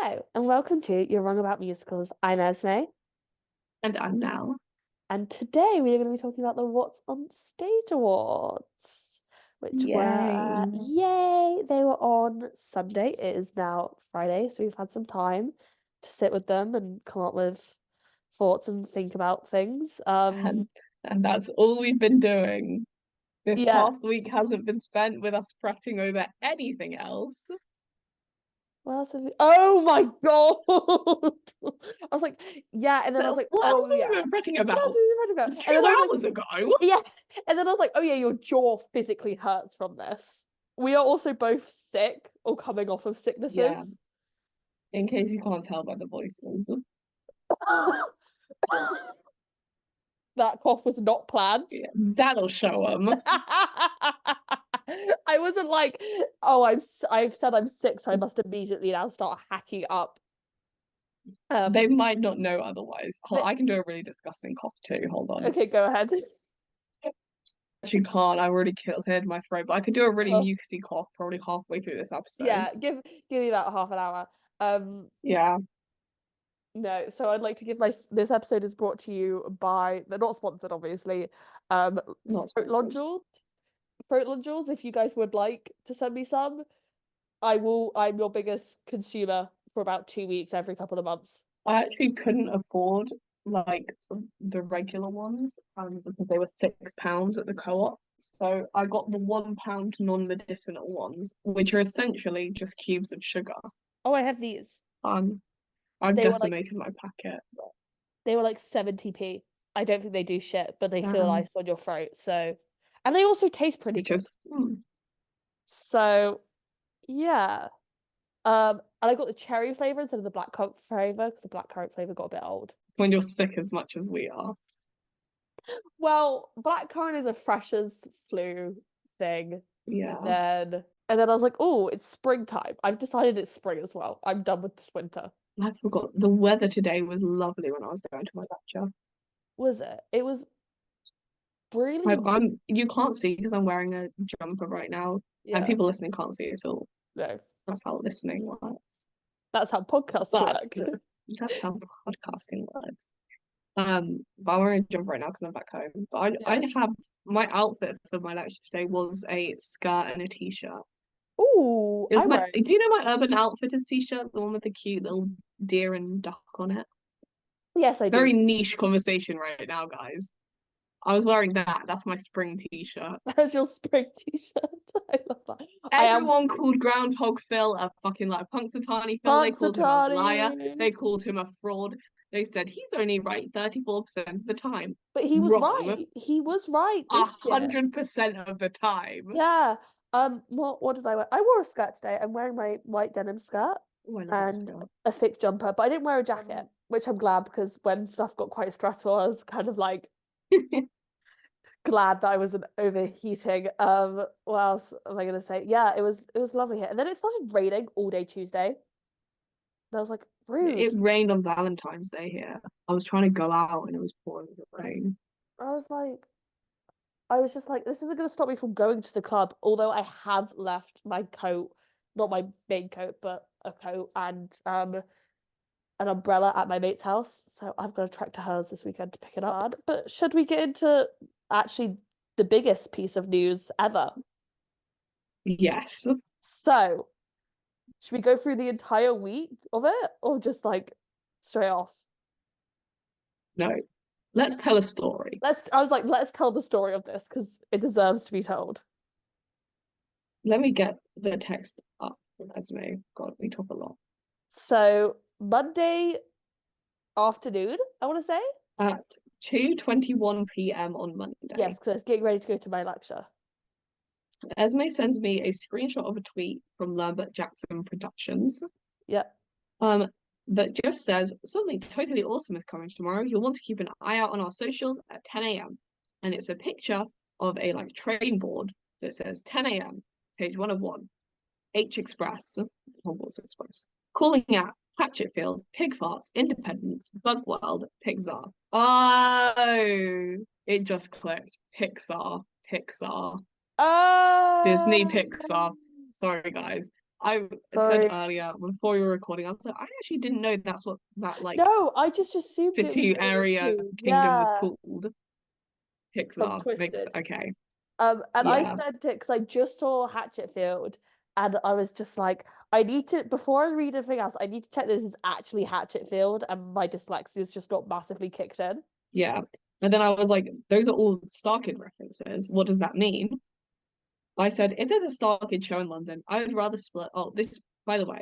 Hello, and welcome to You're Wrong About Musicals. I'm Esme, And I'm now. and today we are going to be talking about the What's on Stage Awards, which Yay. yay, they were on Sunday. It is now Friday, so we've had some time to sit with them and come up with thoughts and think about things. And that's all we've been doing. This Yeah, past week hasn't been spent with us fretting over anything else. what else have we... Oh my God! I was like, yeah, and then I was But like, what else oh have we yeah. been fretting What else about have we been talking about? And then I was 2 hours like, ago? yeah. And then I was like, oh yeah, your jaw physically hurts from this. We are also both sick or coming off of Yeah, sicknesses. in case you can't tell by the voices. That cough was not planned. Yeah, that'll show them. I wasn't like, oh, I've said I'm sick, so I must immediately now start hacking up. They Um, might not know otherwise. but, I can do a really disgusting cough too. Hold on. okay, go ahead. Actually can't. I already cleared my throat, but I could do a really Oh, mucusy cough probably halfway through this episode. yeah, give me about half an hour. Yeah, No, so I'd like to give my this episode is brought to you by they're not sponsored, obviously. not Throat sponsored. Lodules. Throat Lodules, if you guys would like to send me some, I will. I'm your biggest consumer for about 2 weeks every couple of months. I actually couldn't afford like the regular ones because they were £6 at the co-op. So I got the £1 non-medicinal ones, which are essentially just cubes of sugar. Oh, I have these. Um, I've They were like decimated my packet. they were like 70p. I don't think they do shit, but they feel Um, nice on your throat. So, and they also taste pretty which good. is So, yeah. And I got the cherry flavor instead of the blackcurrant flavor because the blackcurrant flavor got a bit old. when you're sick as much as we are. Well, blackcurrant is a fresh as flu thing. Yeah, And then I was like, oh, it's springtime. I've decided it's spring as well. I'm done with winter. I forgot. The weather today was lovely when I was going to my lecture. Was it? It was really You can't see because I'm wearing a jumper right now, and yeah. people listening can't see it, so No. that's how listening works. That's how podcasts But work. that's how podcasting works. But I'm wearing a jumper right now because I'm back home. But I Yeah. have my outfit for my lecture today was a skirt and a t-shirt. Ooh, It was I'm my wearing. do you know my Urban Outfitters t-shirt, the one with the cute little deer and duck on it? Yes, I do. Very niche conversation right now, guys. I was wearing that. That's my spring t-shirt. That's your spring t-shirt. I love that. I am Everyone called Groundhog Phil a fucking like Punxsutawney Phil. They called him a liar. Punxsutawney. They called him a fraud. They said he's only right 34% of the time. But he was Wrong. right. He was right A this year. 100% of the time. Yeah. What did I wear? I wore a skirt today. I'm wearing my white denim skirt Oh, I love that and skirt. a thick jumper, but I didn't wear a jacket, which I'm glad because when stuff got quite stressful, I was kind of like glad that I wasn't overheating. What else am I gonna say? Yeah, it was lovely here. And then it started raining all day Tuesday. And I was like, rude. It rained on Valentine's Day here. I was trying to go out and it was pouring with rain. I was like, I was just like, this isn't gonna stop me from going to the club, although I have left my coat, not my main coat, but a coat and an umbrella at my mate's house. So I've got to trek to hers this weekend to pick it up. But should we get into actually the biggest piece of news ever? Yes. So, should we go through the entire week of it or just like straight off? No. Let's tell a story. I was like, let's tell the story of this because it deserves to be told. Let me get the text up from Esme. God, we talk a lot. So, Monday afternoon, I want to say. At 2:21 p.m. on Monday. Yes, because I was getting ready to go to my lecture. Esme sends me a screenshot of a tweet from Lambert Jackson Productions. Yeah. Um, that just says something totally awesome is coming tomorrow. You'll want to keep an eye out on our socials at 10 a.m. And it's a picture of a like train board that says 10 a.m. page 1 of 1. H Express, Hogwarts Express, calling out Hatchetfield, Pig Farts, Independence, Bug World, Pixar. Oh, it just clicked. Pixar. Oh, Disney Pixar. Sorry, guys. I said Sorry. earlier before we were recording, I was like, I actually didn't know that's what that like No, I just assumed it was city area Liverpool. kingdom was Yeah, called. from Pixar makes Twisted. okay. And I Yeah, sent it because I just saw Hatchetfield, and I was just like, I need to before I read anything else, I need to check this is actually Hatchetfield, and my dyslexia is just not massively kicked in. yeah. And then I was like, those are all Starkid references. What does that mean? I said, if there's a Starkid show in London, I would rather split. Oh, this, by the way,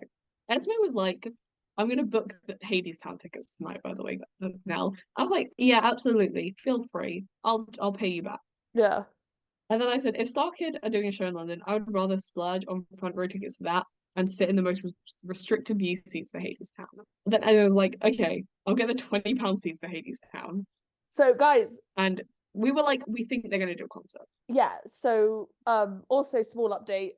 Esme was like, I'm gonna book the Hades Town tickets tonight, by the way, now. I was like, yeah, absolutely. Feel free. I'll pay you back. Yeah. And then I said, if Starkid are doing a show in London, I would rather splurge on front row tickets to that and sit in the most restricted view seats for Hades Town. Then I was like, okay, I'll get the £20 seats for Hades Town. So guys, And we were like, we think they're gonna do a concert. yeah, so also small update,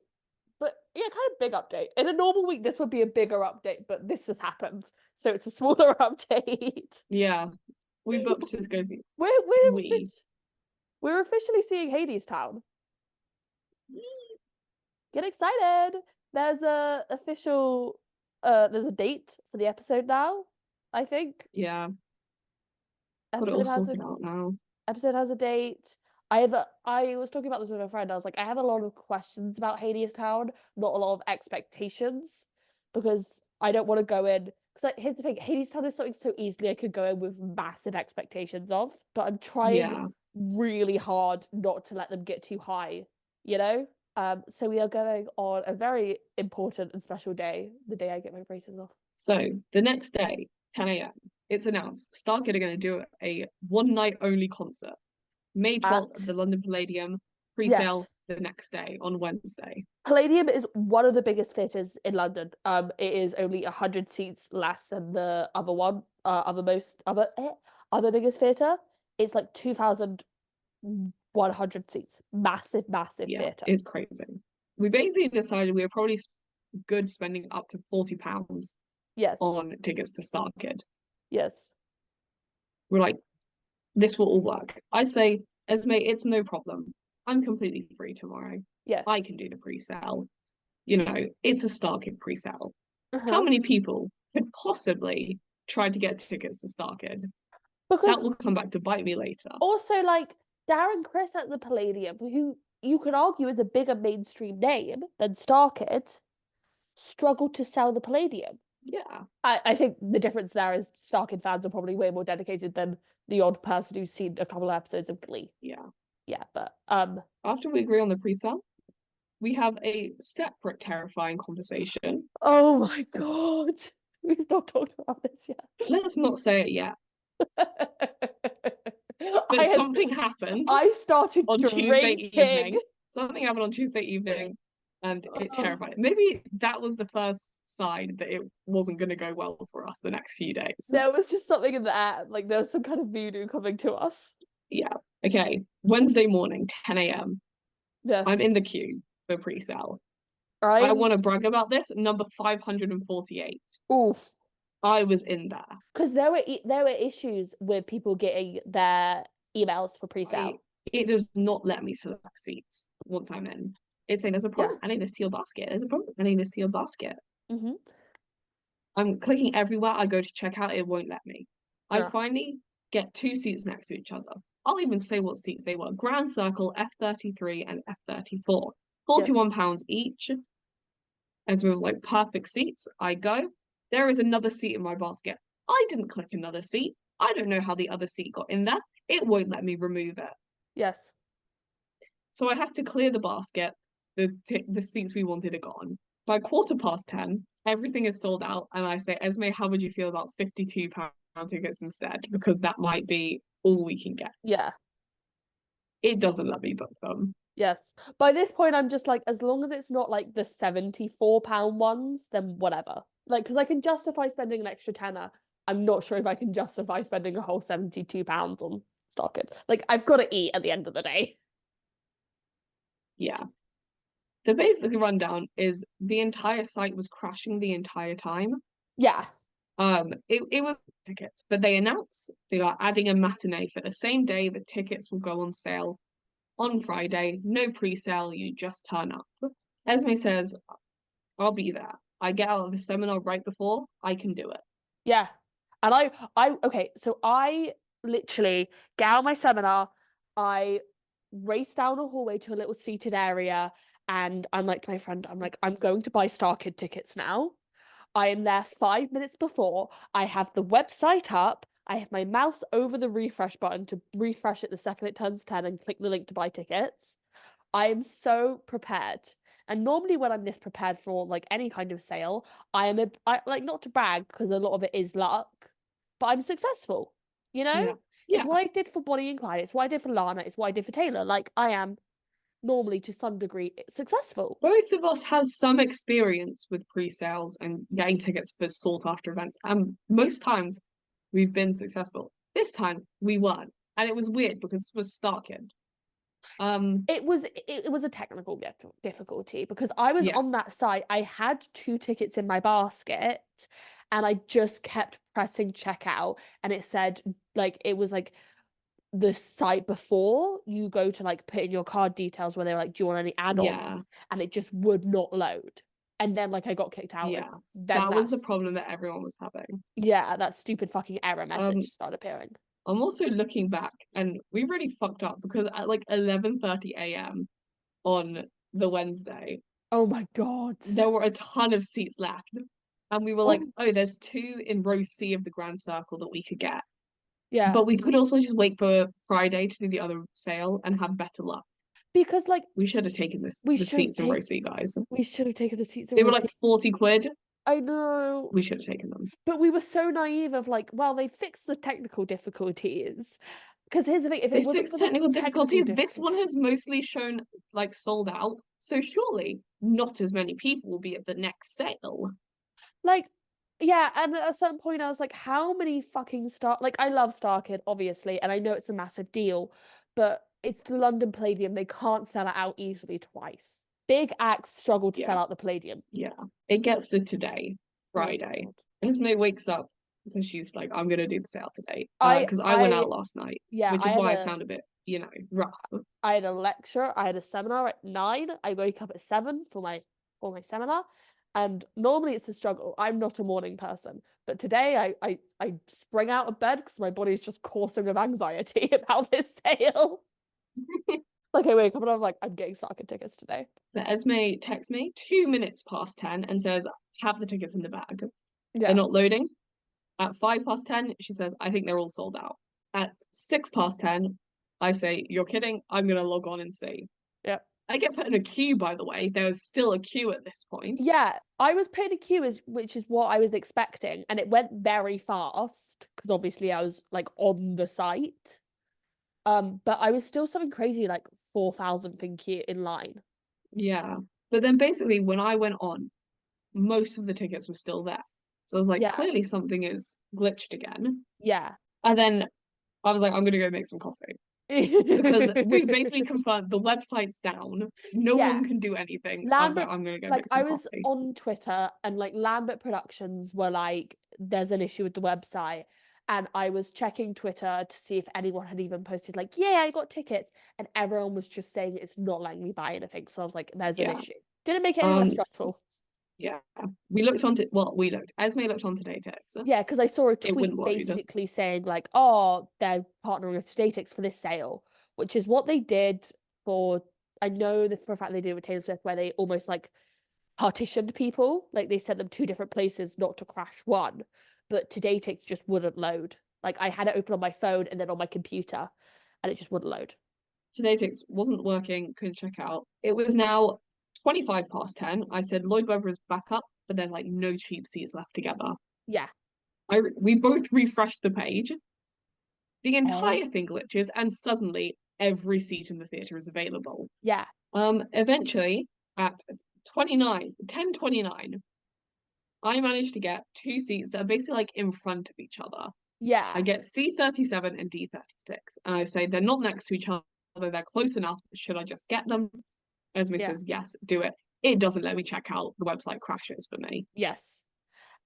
but yeah, kind of big update. In a normal week, this would be a bigger update, but this has happened. So it's a smaller update. Yeah, we booked to go see. We're we're We we're officially seeing Hades Town. Get excited. There's a official there's a date for the episode now, I think. yeah, got it all Episode has a sorted out now. episode has a date. I was talking about this with a friend. I was like, I have a lot of questions about Hades Town, not a lot of expectations, because I don't want to go in. Because like, here's the thing, Hades Town is something so easily I could go in with massive expectations of, but I'm trying Yeah. really hard not to let them get too high, you know? So we are going on a very important and special day, the day I get my braces off. So the next day, 10 a.m., it's announced Starkid are going to do a one night only concert, May 12th at At the London Palladium, pre-sale yes, the next day on Wednesday. Palladium is one of the biggest theatres in London. It is only 100 seats less than the other one, other biggest theatre. It's like 2,100 seats. Massive, massive Yeah, theatre. it's crazy. We basically decided we were probably good spending up to £40 Yes, on tickets to Starkid. yes, We're like, this will all work. I say, Esme, it's no problem. I'm completely free tomorrow. I yes. can do the pre-sale. You know, it's a Starkid pre-sale. How Uh-huh. many people could possibly try to get tickets to Starkid? That Because will come back to bite me later. also like Darren Criss at the Palladium, who you could argue is a bigger mainstream name than Starkid, struggled to sell the Palladium. Yeah. I think the difference there is Starkid fans are probably way more dedicated than the odd person who's seen a couple of episodes of Glee. Yeah. Yeah, but After we agree on the pre-sale, we have a separate terrifying conversation. oh my God. We've not talked about this yet. Let's not say it yet. I But had something happened I started on Tuesday drinking. evening. Something happened on Tuesday evening and it Oh, terrified. Maybe that was the first sign that it wasn't going to go well for us the next few days. there was just something in the air. Like there was some kind of voodoo coming to us. Yeah. Okay. Wednesday morning, 10 a.m. I'm Yes. in the queue for pre-sale. I I'm want to brag about this. Number 548. oof. I was in there. Because there were issues with people getting their emails for I pre-sale. it does not let me select seats once I'm in. It's saying there's a Yeah. problem. Adding this to your basket. There's a problem. Adding this to your basket. Mm-hmm. I'm clicking everywhere. I go to check out. It won't let me. I Yeah. finally get two seats next to each other. I'll even say what seats they were. Grand Circle, F33 and F34. Yes. £41 each. As we was like, perfect seats. I go. There is another seat in my basket. I didn't click another seat. I don't know how the other seat got in there. It won't let me remove it. Yes. So I have to clear the basket. The seats we wanted are gone. By 10:15, everything is sold out, and I say, Esme, how would you feel about £52 tickets instead? Because that might be all we can get. Yeah. It doesn't let me book them. Yes. By this point, I'm just like, as long as it's not like the £74 ones, then whatever. Like, because I can justify spending an extra tenner. I'm not sure if I can justify spending a whole £72 on Starkid. Like, I've got to eat at the end of the day. Yeah. The basic rundown is the entire site was crashing the entire time. Yeah. It was tickets, but they announced they are adding a matinee for the same day. The tickets will go on sale on Friday. No pre-sale, you just turn up. Esme says, I'll be there. I get out of the seminar right before, I can do it. Yeah. And okay, so I literally get out of my seminar, I race down a hallway to a little seated area, and I'm like to my friend, I'm like, I'm going to buy Starkid tickets now. I am there 5 minutes before. I have the website up. I have my mouse over the refresh button to refresh it the second it turns 10 and click the link to buy tickets. I am so prepared. And normally when I'm this prepared for like any kind of sale, I like not to brag because a lot of it is luck, but I'm successful. You know? Yeah. It's Yeah. what I did for Bonnie and Clyde. It's what I did for Lana. It's what I did for Taylor. Like I am normally to some degree successful. Both of us have some experience with pre-sales and getting tickets for sought after events. And most times we've been successful. This time we weren't. And it was weird because it was Starkid. It was a technical difficulty because I was Yeah, on that site. I had two tickets in my basket and I just kept pressing checkout and it said like it was like the site before you go to like put in your card details where they were like, do you want any yeah, add-ons? And it just would not load. And then like I got kicked out and yeah. then That was the that's problem that everyone was having. yeah, that stupid fucking error message Um, started appearing. I'm also looking back and we really fucked up because at like 11:30 a.m. on the Wednesday, Oh my God. there were a ton of seats left. And we were like, Oh oh, there's two in row C of the Grand Circle that we could get. yeah. But we could also just wait for Friday to do the other sale and have better luck. Because like We should have taken we the should have seats in row taken C, guys. we should have taken the seats in They row were C. like 40 quid. I know. We should have taken them. But we were so naive of like, well, they fixed the technical difficulties. Because here's the thing, if it They wasn't fixed for the technical technical difficulties. This one difficulty, has mostly shown like sold out. So surely not as many people will be at the next sale. like, yeah, and at a certain point I was like, how many fucking like I love Starkid, obviously, and I know it's a massive deal, but it's the London Palladium. They can't sell it out easily twice. Big acts struggle to Yeah, sell out the Palladium. yeah. It gets to today, Oh Friday. God. Esme wakes up because she's like, I'm gonna do the sale today. I Because I went I out last night, yeah, which is why I sound a bit, rough. I had a lecture, I had a seminar at 9. I woke up at 7 for my seminar. And normally it's a struggle. I'm not a morning person. But today I spring out of bed because my body's just coursing with anxiety about this sale. Like I wake up and I'm like, I'm getting Starkid tickets today. But Esme texts me 2 minutes past 10 and says, have the tickets in the bag. They're Yeah. not loading. At 5 past 10, she says, I think they're all sold out. At 6 past 10, I say, you're kidding. I'm going to log on and see. Yeah. I get put in a queue, by the way. There's still a queue at this point. Yeah. I was put in a queue which is what I was expecting. And it went very fast because obviously I was like on the site. But I was still something crazy like 4,000th in queue in line. Yeah. But then basically, when I went on, most of the tickets were still there. So I was like, Yeah. clearly something is glitched again. Yeah. And then I was like, I'm going to go make some coffee. Because we basically confirmed the website's down. No Yeah. one can do anything. I was like, Lambert, I'm going to go like make I some was coffee. on Twitter and like Lambert Productions were like, there's an issue with the website. And I was checking Twitter to see if anyone had even posted like, yeah, I got tickets. And everyone was just saying it's not letting me buy anything. So I was like, there's an Yeah. issue. Didn't make it any less Um, stressful. yeah. We looked onto, well, we looked. Esme looked onto Datex. Yeah, because I saw a It tweet wouldn't load. basically saying like, oh, they're partnering with Statix for this sale, which is what they did for. I know that for a fact they did it with Taylor Swift, where they almost like partitioned people. Like they sent them two different places not to crash one, but to Datix just wouldn't load. Like I had it open on my phone and then on my computer, and it just wouldn't load. So Datex wasn't working, couldn't check out. It was now 25 past 10. I said Lloyd Webber is back up, but then like no cheap seats left together. Yeah. We both refreshed the page. The Ev. entire thing glitches, and suddenly every seat in the theatre is available. Yeah. Eventually, at 10:29, I managed to get two seats that are basically like in front of each other. I Yeah. get C37 and D36, and I say they're not next to each other, they're close enough. Should I just get them? Esme Yeah. says, yes, do it. It doesn't let me check out. The website crashes for me. Yes.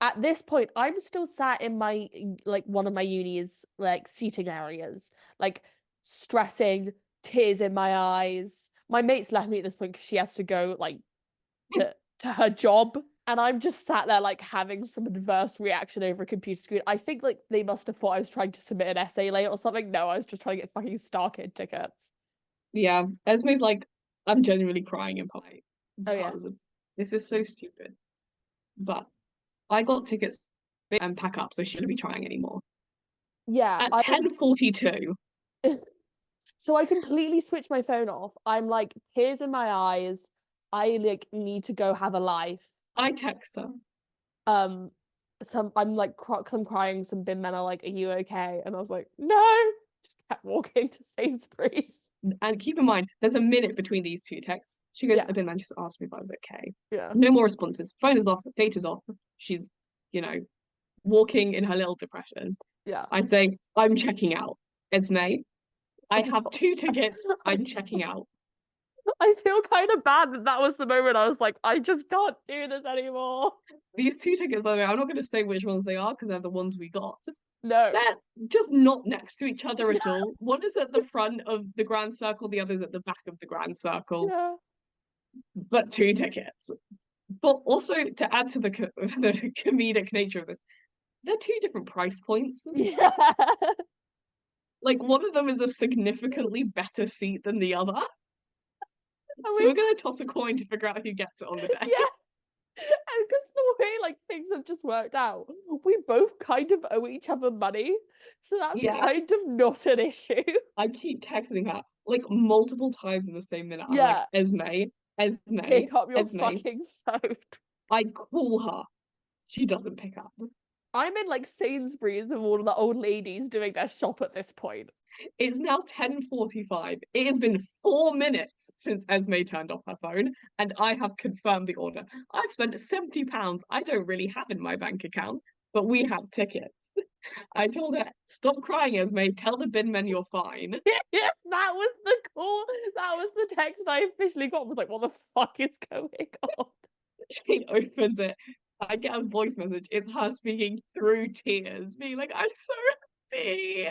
At this point, I'm still sat in my like one of my uni's like seating areas, like stressing, tears in my eyes. My mate's left me at this point because she has to go like to to her job. And I'm just sat there like having some adverse reaction over a computer screen. I think like they must have thought I was trying to submit an essay late or something. No, I was just trying to get fucking Starkid tickets. Yeah, Esme's like, I'm genuinely crying in play Oh yeah. because this is so stupid. But I got tickets and pack up, so she shouldn't be trying anymore. Yeah, At 10:42. so I completely switched my phone off. I'm like tears in my eyes. I like need to go have a life. I text her. Um, I'm like I'm crying. Some bin men are like, "Are you okay?" And I was like, "No." Just kept walking to Sainsbury's. And keep in mind, there's a minute between these two texts. She goes, Yeah, a bin man just asked me if I was okay. yeah, No more responses. Phone is off, data's off. She's, walking in her little depression. yeah. I say, I'm checking out. Esme, I Oh have God. 2 tickets. I'm checking out. I feel kind of bad that that was the moment I was like, I just can't do this anymore. These 2 tickets, by the way, I'm not going to say which ones they are because they're the ones we got. No. They're just not next to each other at all. One is at the front of the Grand Circle, the other's at the back of the Grand Circle, Yeah. but 2 tickets. But also to add to the the comedic nature of this, they're 2 different price points. Yeah. Like one of them is a significantly better seat than the other. I So mean, we're gonna toss a coin to figure out who gets it on the day. yeah. And because the way like things have just worked out, we both kind of owe each other money. So that's Yeah. kind of not an issue. I keep texting her like multiple times in the same minute. I'm like, Yeah. Esme, Esme, Pick up your Esme. fucking phone. I call her. She doesn't pick up. I'm in like Sainsbury's with all of the old ladies doing their shop at this point. It's now 10:45. It has been 4 minutes since Esme turned off her phone, and I have confirmed the order. I've spent £70 I don't really have in my bank account, but we have tickets. I told her, stop crying, Esme. Tell the bin men you're fine. That was the call. That was the text I officially got. I was like, what the fuck is going on? She opens it. I get a voice message. It's her speaking through tears, being like, I'm so happy.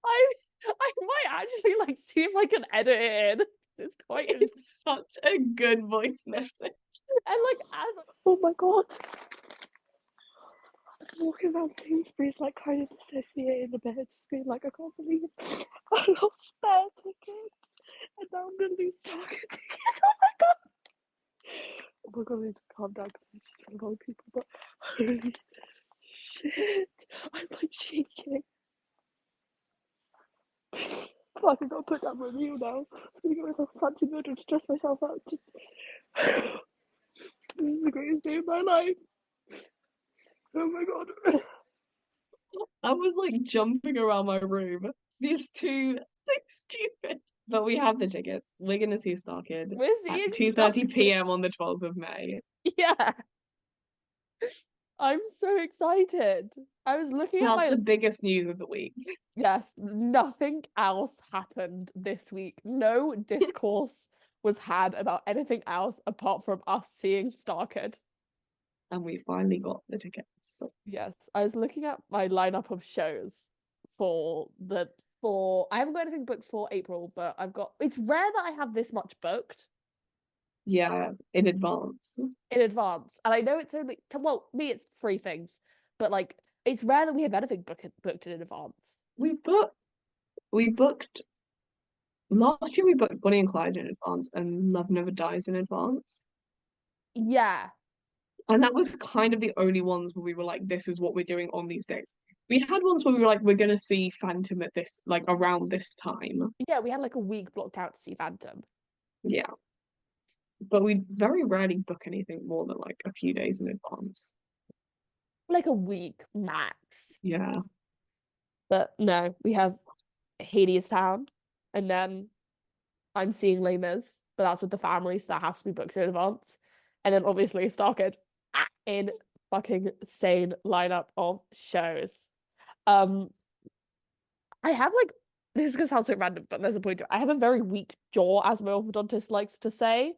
I might actually like see if I can edit it in. It's quite It's such a good voice message. and like as oh my god. I'm walking around Sainsbury's like kind of dissociated a bit, just being like, I can't believe I lost spare tickets and now I'm gonna lose Starkid tickets. Oh my god. Oh my god, I need to calm down because there's just a lot of people, but holy shit. I'm like shaking. Fuck, I gotta put down my reel now. I'm gonna get myself a fancy mood and stress myself out. This is the greatest day of my life. Oh my god. I was like jumping around my room. These two, like stupid. But we have the tickets. We're gonna see Starkid We're at seeing 2:30 p.m. Starkid. on the 12th of May. Yeah. I'm so excited. I was looking at That's my the biggest news of the week. yes, nothing else happened this week. No discourse was had about anything else apart from us seeing Starkid. And we finally got the tickets. Yes, I was looking at my lineup of shows for I haven't got anything booked for April, but it's rare that I have this much booked Yeah, in advance. in advance. And I know it's only well, me it's 3 things, but like it's rare that we have anything booked in advance. We booked last year we booked Bonnie and Clyde in advance and Love Never Dies in advance. Yeah. And that was kind of the only ones where we were like, this is what we're doing on these days. We had ones where we were like, we're gonna see Phantom at this, like around this time. Yeah, we had like a week blocked out to see Phantom. Yeah. But we very rarely book anything more than like a few days in advance. Like a week max. Yeah. But no, we have Hadestown, and then I'm seeing Les Mis, but that's with the family, so that has to be booked in advance. And then obviously Starkid in fucking insane lineup of shows. I have like this is gonna sound so random, but there's a point to it. I have a very weak jaw, as my orthodontist likes to say.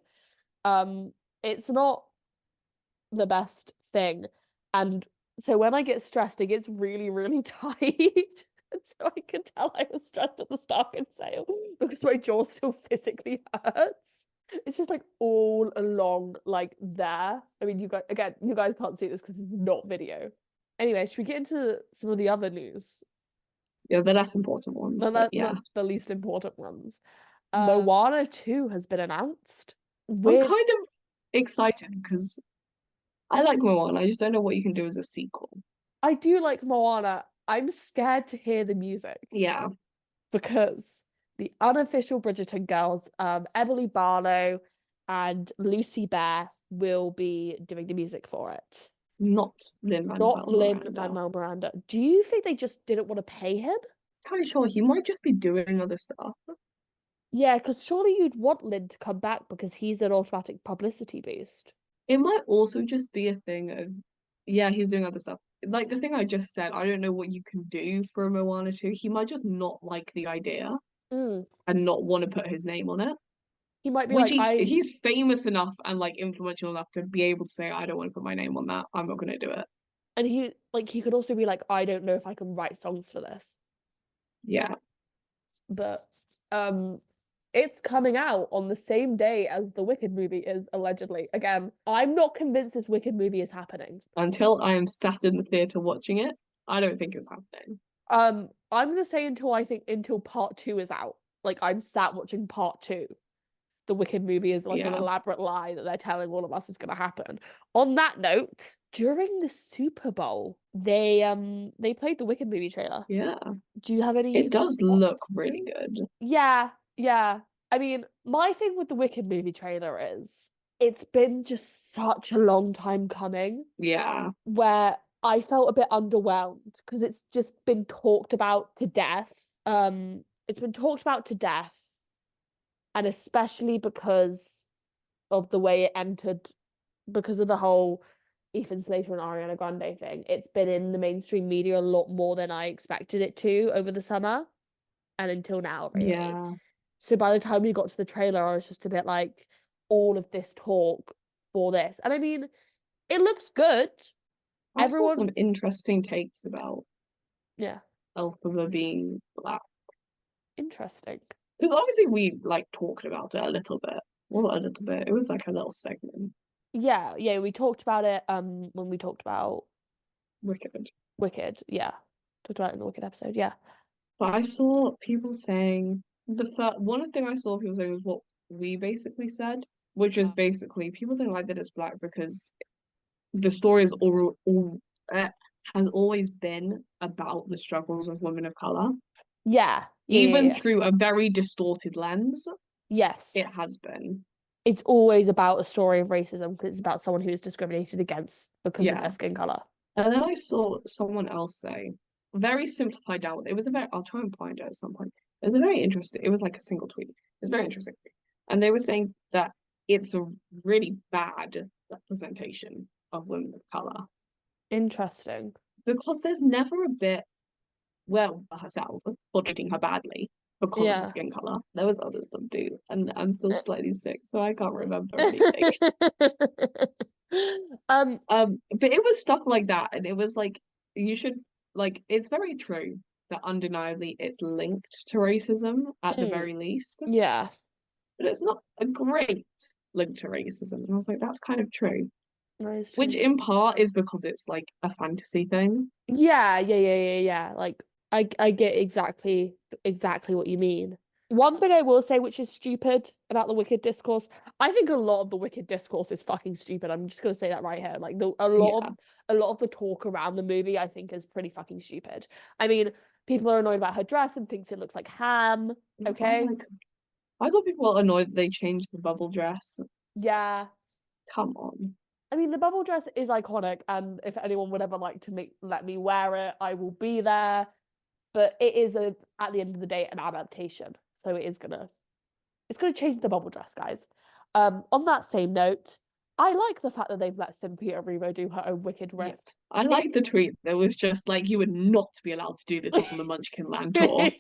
It's not the best thing. And so when I get stressed, it gets really, really tight. And so I could tell I was stressed at the Starkid sale because my jaw still physically hurts. It's just like all along, like there. I mean, you guys can't see this because it's not video. Anyway, should we get into some of the other news? Yeah, the less important ones, but yeah. The least important ones. Moana 2 has been announced I'm with kind of excited because I like Moana. I just don't know what you can do as a sequel. I do like Moana. I'm scared to hear the music Yeah, because the unofficial Bridgerton girls, Emily Barlow and Lucy Bear, will be doing the music for it. not Not Lin-Manuel Miranda. Lin-Manuel Miranda. Do you think they just didn't want to pay him? Kind of sure he might just be doing other stuff. Yeah, because surely you'd want Lin to come back because he's an automatic publicity boost. It might also just be a thing of, yeah, he's doing other stuff. Like the thing I just said, I don't know what you can do for a Moana 2. He might just not like the idea Mm. and not want to put his name on it. He might be Which like, he's famous enough and like influential enough to be able to say, I don't want to put my name on that. I'm not gonna do it. and he could also be like, I don't know if I can write songs for this. Yeah. But it's coming out on the same day as the Wicked movie is allegedly. Again, I'm not convinced this Wicked movie is happening. Until I am sat in the theatre watching it, I don't think it's happening. I'm gonna say until part two is out. Like I'm sat watching part two. The Wicked movie is like an Yeah. elaborate lie that they're telling all of us is gonna happen. On that note, during the Super Bowl, they played the Wicked movie trailer. Yeah. Do you have any It does look really good. Yeah, yeah. I mean, my thing with the Wicked movie trailer is it's been just such a long time coming Yeah. where I felt a bit underwhelmed because it's just been talked about to death. It's been talked about to death, and especially because of the way it entered, because of the whole Ethan Slater and Ariana Grande thing. It's been in the mainstream media a lot more than I expected it to over the summer and until now, really. Yeah. So by the time we got to the trailer, I was just a bit like, all of this talk for this. And I mean, it looks good. I saw Everyone, some interesting takes about yeah, Elphaba being black. interesting. Because obviously we like talked about it a little bit. Well, a little bit. It was like a little segment. Yeah, yeah, we talked about it when we talked about Wicked. Wicked. Yeah. Talked about it in the Wicked episode, yeah. But I saw people saying one thing I saw people saying was what we basically said, which is basically people don't like that it's black because the story is uh, has always been about the struggles of women of color, Yeah, yeah, yeah, even yeah. through a very distorted lens. It Yes. has been. It's always about a story of racism because it's about someone who is discriminated against because of Yeah. their skin color. And then I saw someone else say, very simplified down. It was a very, I'll try and find it at some point. It was a very interesting, it was like a single tweet. It was very interesting. And they were saying that it's a really bad representation of women of color Interesting. because there's never a bit, well, herself for treating her badly because of the Yeah. skin color. There was other stuff too. And I'm still slightly sick, so I can't remember anything. But it was stuff like that, and it was like you should like it's very true that undeniably it's linked to racism at the very least, Yeah. but it's not a great link to racism. And I was like, that's kind of true. Nice. Which in part is because it's like a fantasy thing. Yeah, yeah, yeah, yeah, yeah. Like I get exactly what you mean. One thing I will say, which is stupid about the Wicked discourse, I think a lot of the Wicked discourse is fucking stupid. I'm just gonna say that right here. Like Yeah. a lot of the talk around the movie, I think, is pretty fucking stupid. I mean, people are annoyed about her dress and thinks it looks like ham. Okay. I saw people annoyed that they changed the bubble dress. Yeah. Come on. I mean, the bubble dress is iconic, and if anyone would ever like to let me wear it, I will be there. But it is at the end of the day an adaptation, so it's gonna change the bubble dress, guys. On that same note, I like the fact that they've let Cynthia Erivo do her own Wicked Yeah. riff. I like the tweet that was just like you would not be allowed to do this on the Munchkin Land tour.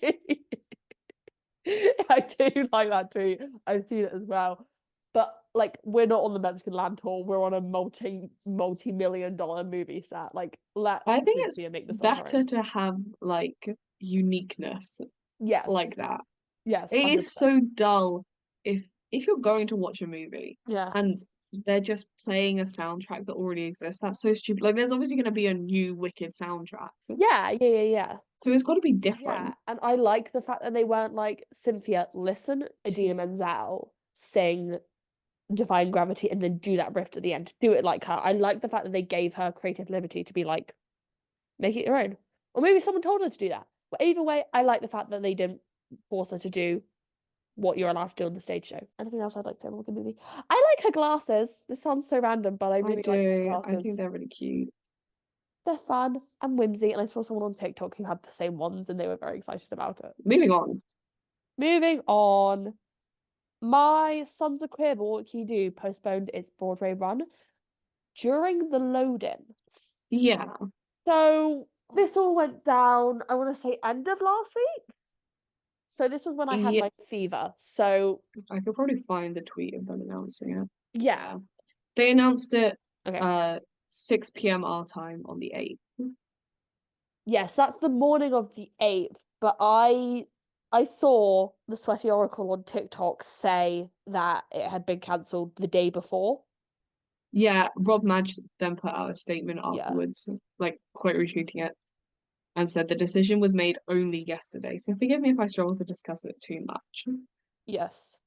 I do like that tweet. I've seen it as well. But like we're not on the Mexican land tour, we're on a multi-million dollar movie set. Like let I think Cynthia make this on her better own. to have like uniqueness Yes. like that. Yes, It is 100%. so dull if if you're going to watch a movie Yeah. and they're just playing a soundtrack that already exists, that's so stupid. Like, there's obviously going to be a new Wicked soundtrack, Yeah, yeah, yeah, yeah. so it's got to be Yeah, different. and I like the fact that they weren't like, Cynthia, listen, Idina T- Menzel, sing Defying Gravity, and then do that riff at the end. Do it like her. I like the fact that they gave her creative liberty to be like, make it your own. Or maybe someone told her to do that. But either way, I like the fact that they didn't force her to do what you're allowed to do on the stage show. Anything else I'd like to say about the movie? I like her glasses. This sounds so random, but I I really like her do. I think glasses. they're really cute. They're fun and whimsy, and I saw someone on TikTok who had the same ones, and they were very excited about it. Moving on. Moving on. My Sons of Queer, but What Can You Do postponed its Broadway run during the load-in. Yeah. So this all went down, I want to say end of last week. So this was when I had Yeah. my fever. So I could probably find the tweet of them announcing it. yeah. They announced it Okay. 6 p.m. our time on the 8th. Yes, that's the morning of the 8th, but I saw the Sweaty Oracle on TikTok say that it had been cancelled the day before. Yeah, Rob Madge then put out a statement Yeah. afterwards, like quote retweeting it, and said the decision was made only yesterday. So forgive me if I struggle to discuss it too much. Yes.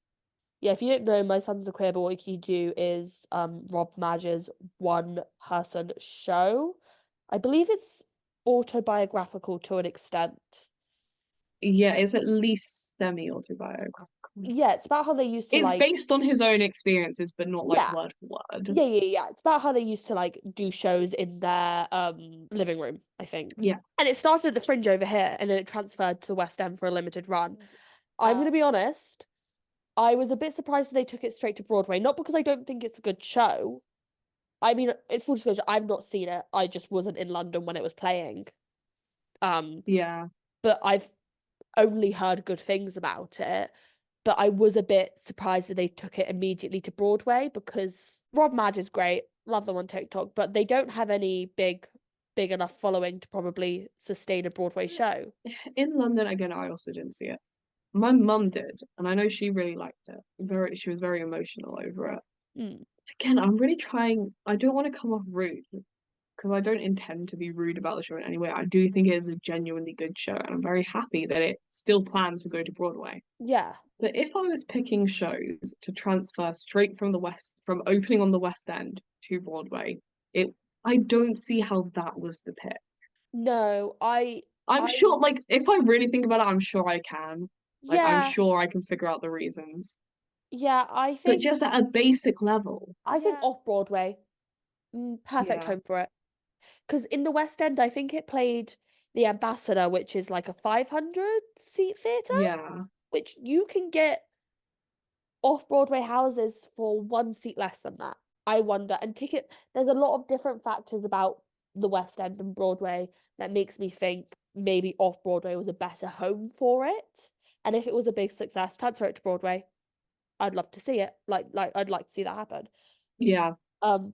Yeah, if you don't know, My Sons Are Queer, but What Can You Do is Rob Madge's one person show. I believe it's autobiographical to an extent. Yeah, it's at least semi-autobiographical. Yeah, it's about how they used to It's like based on his own experiences, but not like yeah. word for word. Yeah, yeah, yeah. It's about how they used to like do shows in their living room, I think. Yeah. And it started at the Fringe over here and then it transferred to the West End for a limited run. I'm gonna be honest, I was a bit surprised that they took it straight to Broadway, not because I don't think it's a good show. I mean, in full disclosure, I've not seen it. I just wasn't in London when it was playing. Um, Yeah. but I've only heard good things about it. But I was a bit surprised that they took it immediately to Broadway because Rob Madge is great. Love them on TikTok, but they don't have any big enough following to probably sustain a Broadway show. In London, again, I also didn't see it. My mum did, and I know she really liked it. She was very emotional over it. Mm. Again, I'm really trying. I don't want to come off rude because I don't intend to be rude about the show in any way. I do think it is a genuinely good show, and I'm very happy that it still plans to go to Broadway. Yeah. But if I was picking shows to transfer straight from from opening on the West End to Broadway, it I don't see how that was the pick. No, I'm I sure, like, if I really think about it, I'm sure I can. Like, I'm yeah, sure I can figure out the reasons. yeah, But just at a basic level, I think off Broadway, perfect yeah, home for it. Because in the West End, I think it played the Ambassador, which is like a 500 seat theatre, yeah, which you can get off Broadway houses for one seat less than that. I wonder. And there's a lot of different factors about the West End and Broadway that makes me think maybe off Broadway was a better home for it. And if it was a big success, transfer it to Broadway. I'd love to see it. Like I'd like to see that happen. yeah. Um,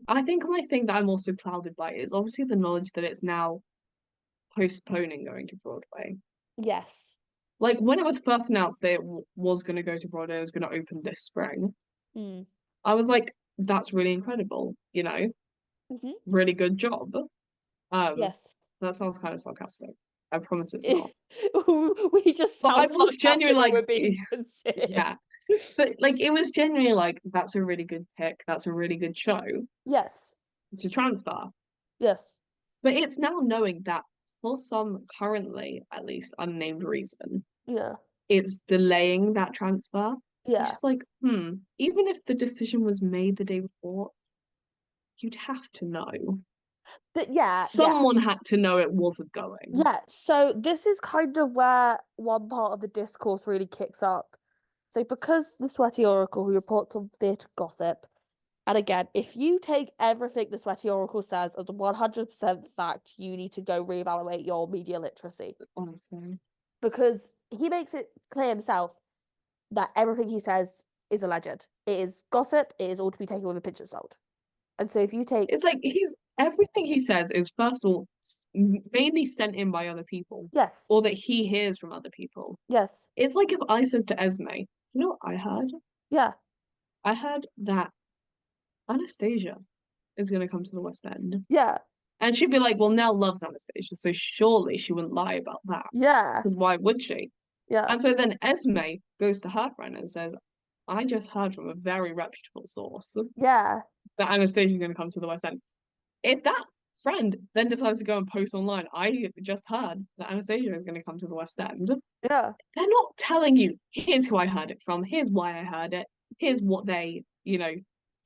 I think my thing that I'm also clouded by is obviously the knowledge that it's now postponing going to Broadway. yes. Like when it was first announced that it was going to go to Broadway, it was going to open this spring. Mm. I was like, that's really incredible, Hmm. really good job. Um, Yes. that sounds kind of sarcastic. I promise it's not. We just But I sound was sarcastic genuinely when like, we're being sincere. yeah. But like it was genuinely like that's a really good pick. That's a really good show Yes. to transfer. Yes. But it's now knowing that for some currently, at least unnamed reason, Yeah. it's delaying that transfer. It's Yeah. just like, even if the decision was made the day before, you'd have to know. Yeah, yeah. Someone had to know it wasn't going. Yeah, so this is kind of where one part of the discourse really kicks up. So because the Sweaty Oracle, who reports on theatre gossip, and again, if you take everything the Sweaty Oracle says as a 100% fact, you need to go reevaluate your media literacy. Honestly. Because he makes it clear himself that everything he says is alleged. It is gossip, it is all to be taken with a pinch of salt. And so if you take It's like everything he says is first of all mainly sent in by other people yes, or that he hears from other people. yes, It's like if I said to Esme, you know what I heard? Yeah. I heard that Anastasia is going to come to the West End. Yeah. And she'd be like, well, Nell loves Anastasia, so surely she wouldn't lie about that. Yeah. Because why would she? Yeah. And so then Esme goes to her friend and says, I just heard from a very reputable source Yeah. that Anastasia's going to come to the West End. If that friend then decides to go and post online, I just heard that Anastasia is going to come to the West End, Yeah. they're not telling you, here's who I heard it from, here's why I heard it, here's what they,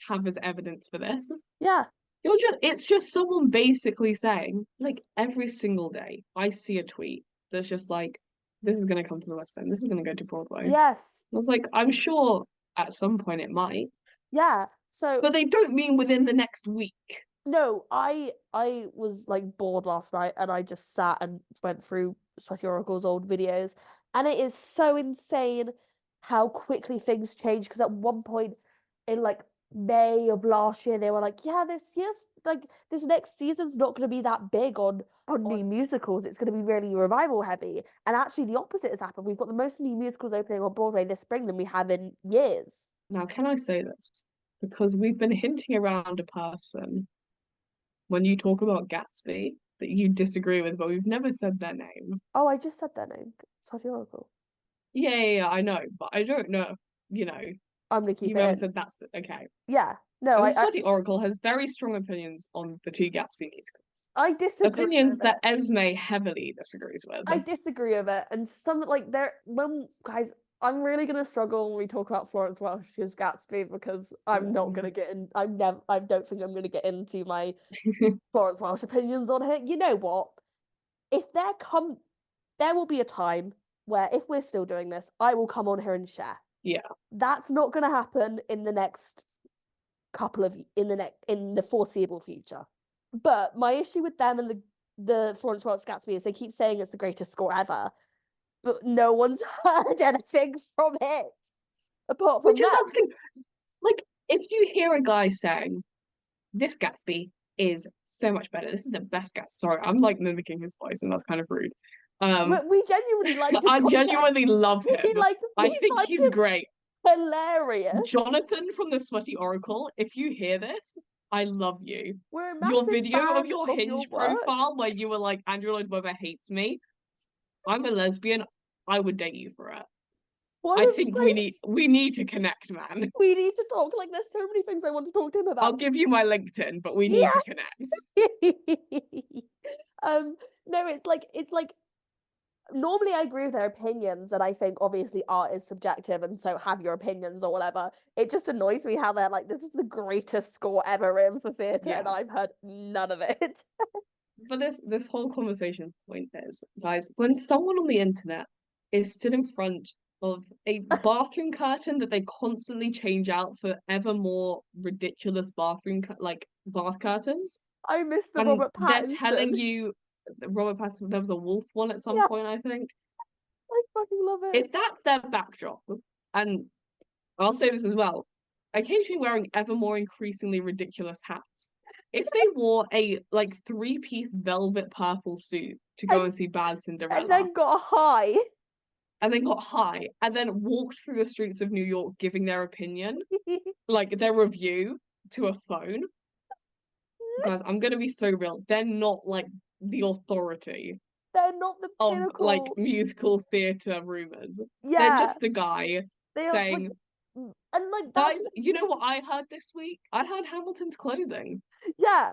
have as evidence for this. Yeah. It's just someone basically saying, like, every single day I see a tweet that's just like, this is gonna come to the West End, this is gonna go to Broadway. Yes. I was like, I'm sure at some point it might, Yeah. So but they don't mean within the next week. no, I was like bored last night and I just sat and went through Sweaty Oracle's old videos, and it is so insane how quickly things change, because at one point in like May of last year they were like, yeah, this next season's not going to be that big on new musicals. It's going to be really revival heavy. And actually the opposite has happened. We've got the most new musicals opening on Broadway this spring than we have in years. Now, can I say this? Because we've been hinting around a person when you talk about Gatsby that you disagree with, but we've never said their name. Oh, I just said their name. Sweaty Oracle. Yeah, I know, but I don't know, I'm gonna keep you've it ever in. said that's okay. Yeah. No, And the I Sweaty Oracle has very strong opinions on the two Gatsby musicals. I disagree Opinions with it. that Esme heavily disagrees with. I disagree with it. And some like there when guys, I'm really gonna struggle when we talk about Florence Welch's Gatsby, because I'm not gonna get in. I don't think I'm gonna get into my Florence Welch opinions on it. You know what? If there will be a time where, if we're still doing this, I will come on here and share. Yeah. That's not gonna happen in the next in the foreseeable future. But my issue with them and the Florence Welch Gatsby is they keep saying it's the greatest score ever, but no one's heard anything from it apart from Which is them. asking, like, if you hear a guy saying, this Gatsby is so much better, this is the best Gatsby. Sorry, I'm like mimicking his voice, and that's kind of rude. We genuinely like his I content. genuinely love him. I think find he's him great. hilarious. Jonathan from the Sweaty Oracle, if you hear this, I love you. We're a Your massive video fan of your of Hinge your work. profile where you were like, Andrew Lloyd Webber hates me. I'm a lesbian. I would date you for it. I think we need to connect, man. We need to talk. Like, there's so many things I want to talk to him about. I'll give you my LinkedIn, but we need Yeah. to connect. No, it's like normally I agree with their opinions, and I think obviously art is subjective, and so have your opinions or whatever. It just annoys me how they're like, this is the greatest score ever written for theatre, and I've heard none of it. But this whole conversation point is, guys, when someone on the internet is stood in front of a bathroom curtain that they constantly change out for ever more ridiculous like bath curtains, I miss the and Robert they're Pattinson. telling you Robert Pattinson, there was a wolf one at some point, I think. I fucking love it. If that's their backdrop, and I'll say this as well, occasionally wearing ever more increasingly ridiculous hats. If they wore a like three-piece velvet purple suit to go and see Bad Cinderella, and then got high, and then walked through the streets of New York giving their opinion, like their review to a phone, guys, I'm gonna be so real. They're not like the authority they're not the of pinnacle. like musical theatre rumors. Yeah, they're just a guy they saying, and like guys, you know what I heard this week? I heard Hamilton's closing. Yeah,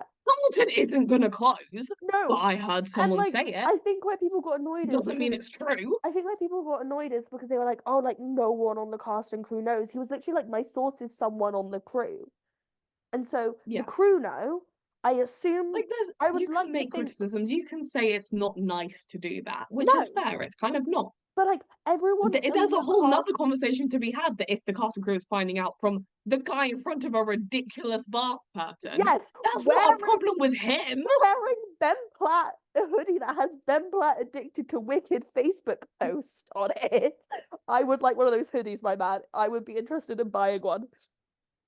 Hamilton isn't gonna close. no, but I heard someone say it. I think where people got annoyed Doesn't mean it's true. I think where people got annoyed is because they were like, oh, like no one on the cast and crew knows. He was literally like, my source is someone on the crew, and so the crew know. I assume like I would you can like make to think criticisms. You can say it's not nice to do that, which is fair. It's kind of not. But like everyone, There's a whole nother conversation to be had that if the cast and crew is finding out from the guy in front of a ridiculous bath pattern, yes, that's not a problem with him. Wearing Ben Platt a hoodie that has Ben Platt addicted to wicked Facebook post on it. I would like one of those hoodies, my man. I would be interested in buying one.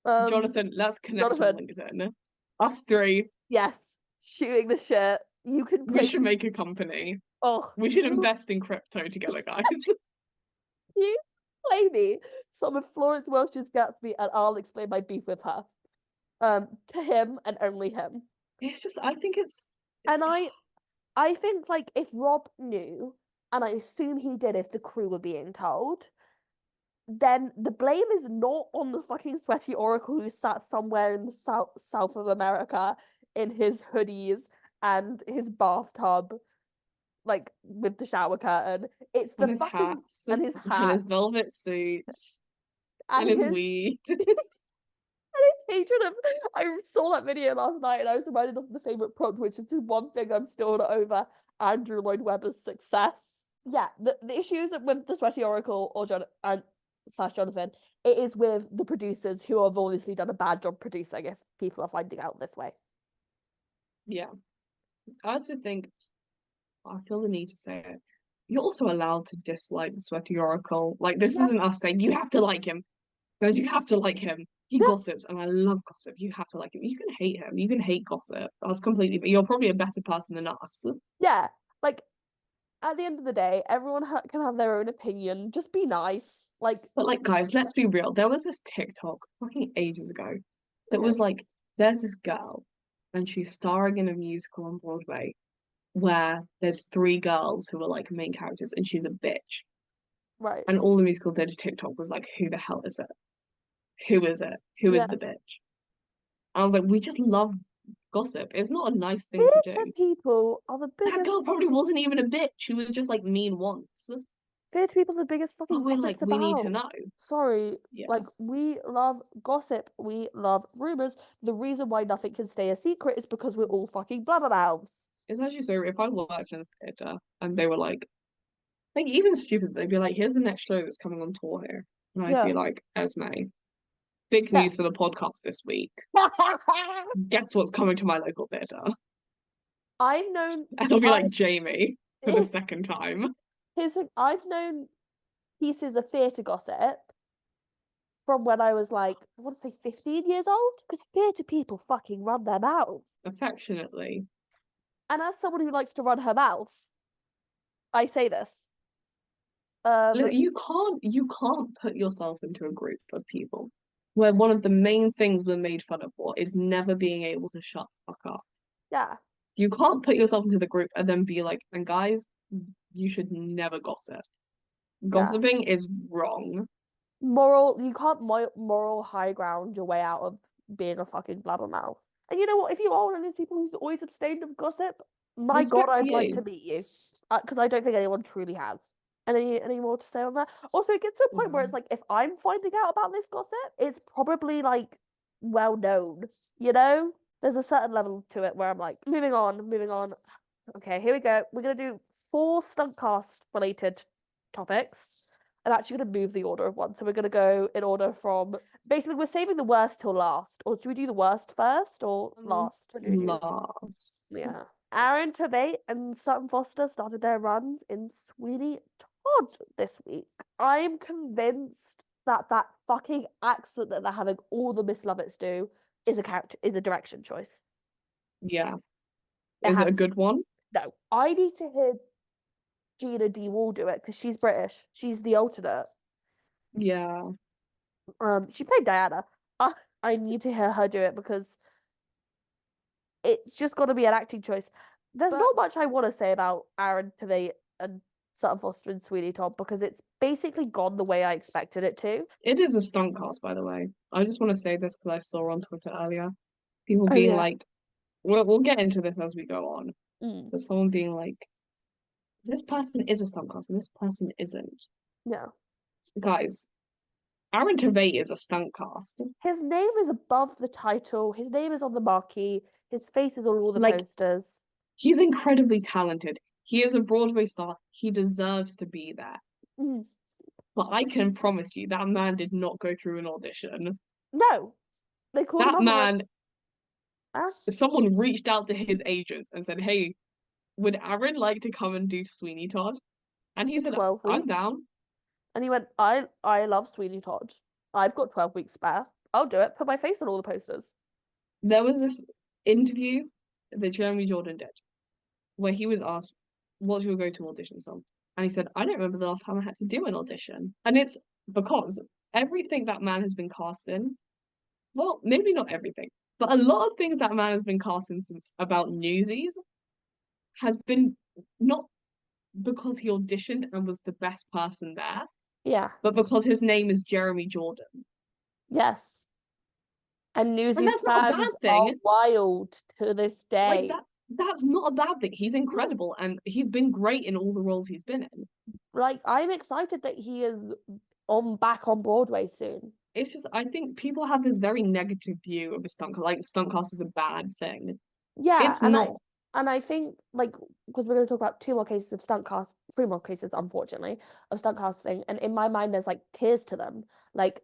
Jonathan, let's connect on LinkedIn. Us three. Yes, shooting the shit. You can. We should make a company. Oh, we should invest in crypto together, guys. Play me some of Florence Welch's Gatsby, and I'll explain my beef with her. To him and only him. It's just, I think it's, And I think like if Rob knew, and I assume he did if the crew were being told, then the blame is not on the fucking sweaty oracle who sat somewhere in the south of America in his hoodies and his bathtub, like with the shower curtain. It's the and his fucking hats, and his and his hats velvet suits, and and his his weed. his hatred of. I saw that video last night and I was reminded of the favorite prompt, which is the one thing I'm still not over: Andrew Lloyd Webber's success. Yeah, the issues with the Sweaty Oracle or John and slash Jonathan, it is with the producers who have obviously done a bad job producing if people are finding out this way. Yeah. I also think, I feel the need to say it. You're also allowed to dislike the Sweaty Oracle. Like, this Yeah, isn't us saying you have to like him. Guys, you have to like him. He yeah, gossips, and I love gossip. You have to like him. You can hate him. You can hate gossip. That's completely, but you're probably a better person than us. yeah. Like at the end of the day, everyone can have their own opinion. Just be nice. Like, But like, guys, let's be real. There was this TikTok fucking ages ago that okay, was like, there's this girl, and she's starring in a musical on Broadway where there's three girls who are like main characters, and she's a bitch. right. And all the musical theatre TikTok was like, who the hell is it? Who is it? Who is Yeah. the bitch? I was like, we just love gossip. It's not a nice thing to Theatre do. people are the That biggest girl probably fucking wasn't even a bitch. She was just like mean once. theatre people are the biggest fucking But we're like, gossips we need to about. know. Sorry, Yeah. like we love gossip, we love rumors. The reason why nothing can stay a secret is because we're all fucking blabbermouths. It's actually so if I worked in a theatre and they were like even stupid, they'd be like, here's the next show that's coming on tour here. And I'd be Yeah. like, Esme, big Yeah. news for the podcast this week. Guess what's coming to my local theatre? I've known And I'll be I like, Jamie, for the second time. I've known pieces of theatre gossip from when I was like, I want to say 15 years old, because theatre people fucking run their mouths. Affectionately. And as someone who likes to run her mouth, I say this. You can't put yourself into a group of people where one of the main things we're made fun of for is never being able to shut the fuck up. Yeah, You can't put yourself into the group and then be like, and guys, you should never gossip. yeah. Gossiping is wrong. You can't moral high ground your way out of being a fucking blabbermouth. And you know what? If you are one of those people who's always abstained of gossip, my God, Respect to I'd like to you. meet you. Because I don't think anyone truly has. Any more to say on that? Also, it gets to a point where it's Wow. like, if I'm finding out about this gossip, it's probably like well known, you know? There's a certain level to it where I'm like, moving on, moving on. Okay, here we go. We're gonna do 4 Stuntcast related topics. I'm actually gonna move the order of one. So we're gonna go in order from basically we're saving the worst till last. Or should we do the worst first or last? What do we do? Last. Yeah. Aaron Tveit and Sutton Foster started their runs in Sweeney Todd this week. I'm convinced that that fucking accent that they're having all the Miss Lovitz do is a direction choice. Yeah. It Is it has a good one? no. I need to hear Gina D. Wall do it because she's British. She's the alternate. Yeah. She played Diana. I need to hear her do it because it's just got to be an acting choice. There's not much I want to say about Aaron Tveit and Sutton Foster and Sweeney Todd because it's basically gone the way I expected it to. It is a stunt cast, by the way. I just want to say this because I saw on Twitter earlier people Oh being yeah. like, we'll get into this as we go on, Mm, but someone being like, this person is a stunt cast and this person isn't. yeah. Guys, Aaron Tveit is a stunt cast. His name is above the title. His name is on the marquee. His face is on all the Like, posters. he's incredibly talented. He is a Broadway star. He deserves to be there. Mm. But I can promise you that man did not go through an audition. No, they called him That up and went, man, ah, someone reached out to his agents and said, hey, would Aaron like to come and do Sweeney Todd? And he for said, 12 I'm weeks. down. And he went, I love Sweeney Todd. I've got 12 weeks spare. I'll do it. Put my face on all the posters. There was this interview that Jeremy Jordan did where he was asked, what's your go-to audition song? And he said, I don't remember the last time I had to do an audition. And it's because everything that man has been cast in, well, maybe not everything, but a lot of things that man has been cast in since about Newsies has been not because he auditioned and was the best person there, Yeah. but because his name is Jeremy Jordan. Yes. And And Newsies that's not a bad fans are thing. wild to this Like day. that's not a bad thing. He's No. incredible and he's been great in all the roles he's been in. Like, I'm excited that he is on back on Broadway soon. It's just I think people have this very negative view of a stunt cast, like stunt cast is a bad thing. Yeah, It's not. and I think like because we're going to talk about two more cases of stunt cast, three more cases, unfortunately, of stunt casting, and in my mind, there's like tiers to them. Like,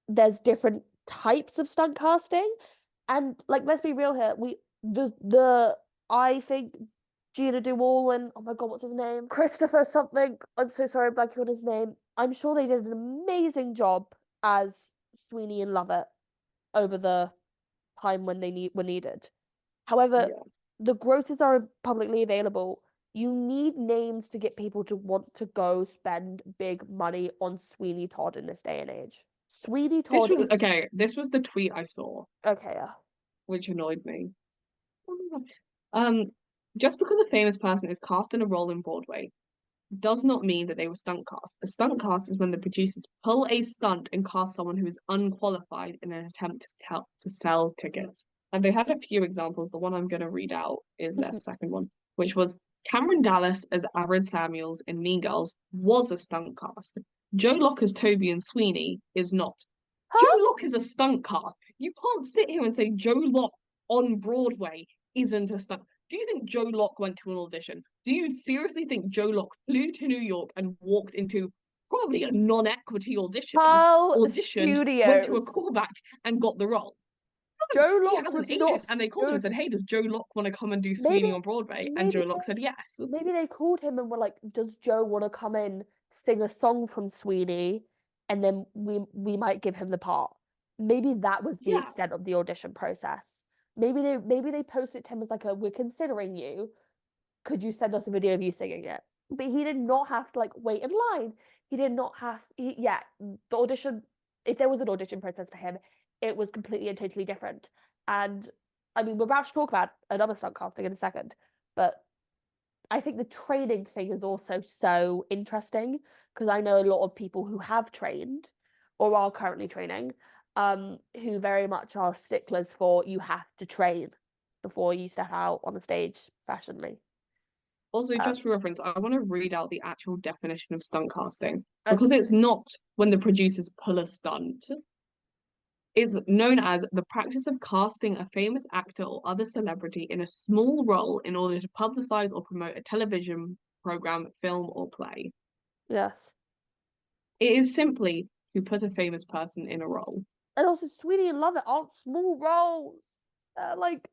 there's different types of stunt casting, and like let's be real here, the I think Gina DeWall and oh my God, what's his name? Christopher something. I'm so sorry, I'm blanking on his name. I'm sure they did an amazing job as Sweeney and Lovett over the time when they were needed. However, Yeah. the grosses are publicly available. You need names to get people to want to go spend big money on Sweeney Todd in this day and age. Sweeney This Todd was is okay. This was the tweet I saw, okay, yeah. which annoyed me. Oh my God. Just because a famous person is cast in a role in Broadway does not mean that they were stunt cast. A stunt cast is when the producers pull a stunt and cast someone who is unqualified in an attempt to sell tickets. And they had a few examples. The one I'm going to read out is their second one, which was Cameron Dallas as Aaron Samuels in Mean Girls was a stunt cast. Joe Locke as Toby and Sweeney is not. Joe Huh? Locke is a stunt cast. You can't sit here and say Joe Locke on Broadway isn't a stunt. Do you think Joe Locke went to an audition? Do you seriously think Joe Locke flew to New York and walked into probably a non-equity Pearl auditioned, went to a Studios. callback and got the role? No, Joe he Locke has an was not agent. And they called him and stood. said, hey, does Joe Locke want to come and do Maybe, Sweeney on Broadway? And maybe, Joe Locke said yes. maybe they called him and were like, "Does Joe want to come in, sing a song from Sweeney, and then we might give him the part." Maybe that was the Yeah, extent of the audition process. Maybe they posted to him as like a, "We're considering you. Could you send us a video of you singing it?" But he did not have to like wait in line. He did not have yeah, the audition, if there was an audition process for him, it was completely and totally different. And I mean, we're about to talk about another stunt casting in a second, but I think the training thing is also so interesting because I know a lot of people who have trained or are currently training, who very much are sticklers for you have to train before you step out on the stage professionally. also, Um, just for reference, I want to read out the actual definition of stunt casting because okay. it's not when the producers pull a stunt. It's known as the practice of casting a famous actor or other celebrity in a small role in order to publicize or promote a television program, film, or play. Yes. It is simply to put a famous person in a role. And also, Sweetie and Love It aren't small roles. They're like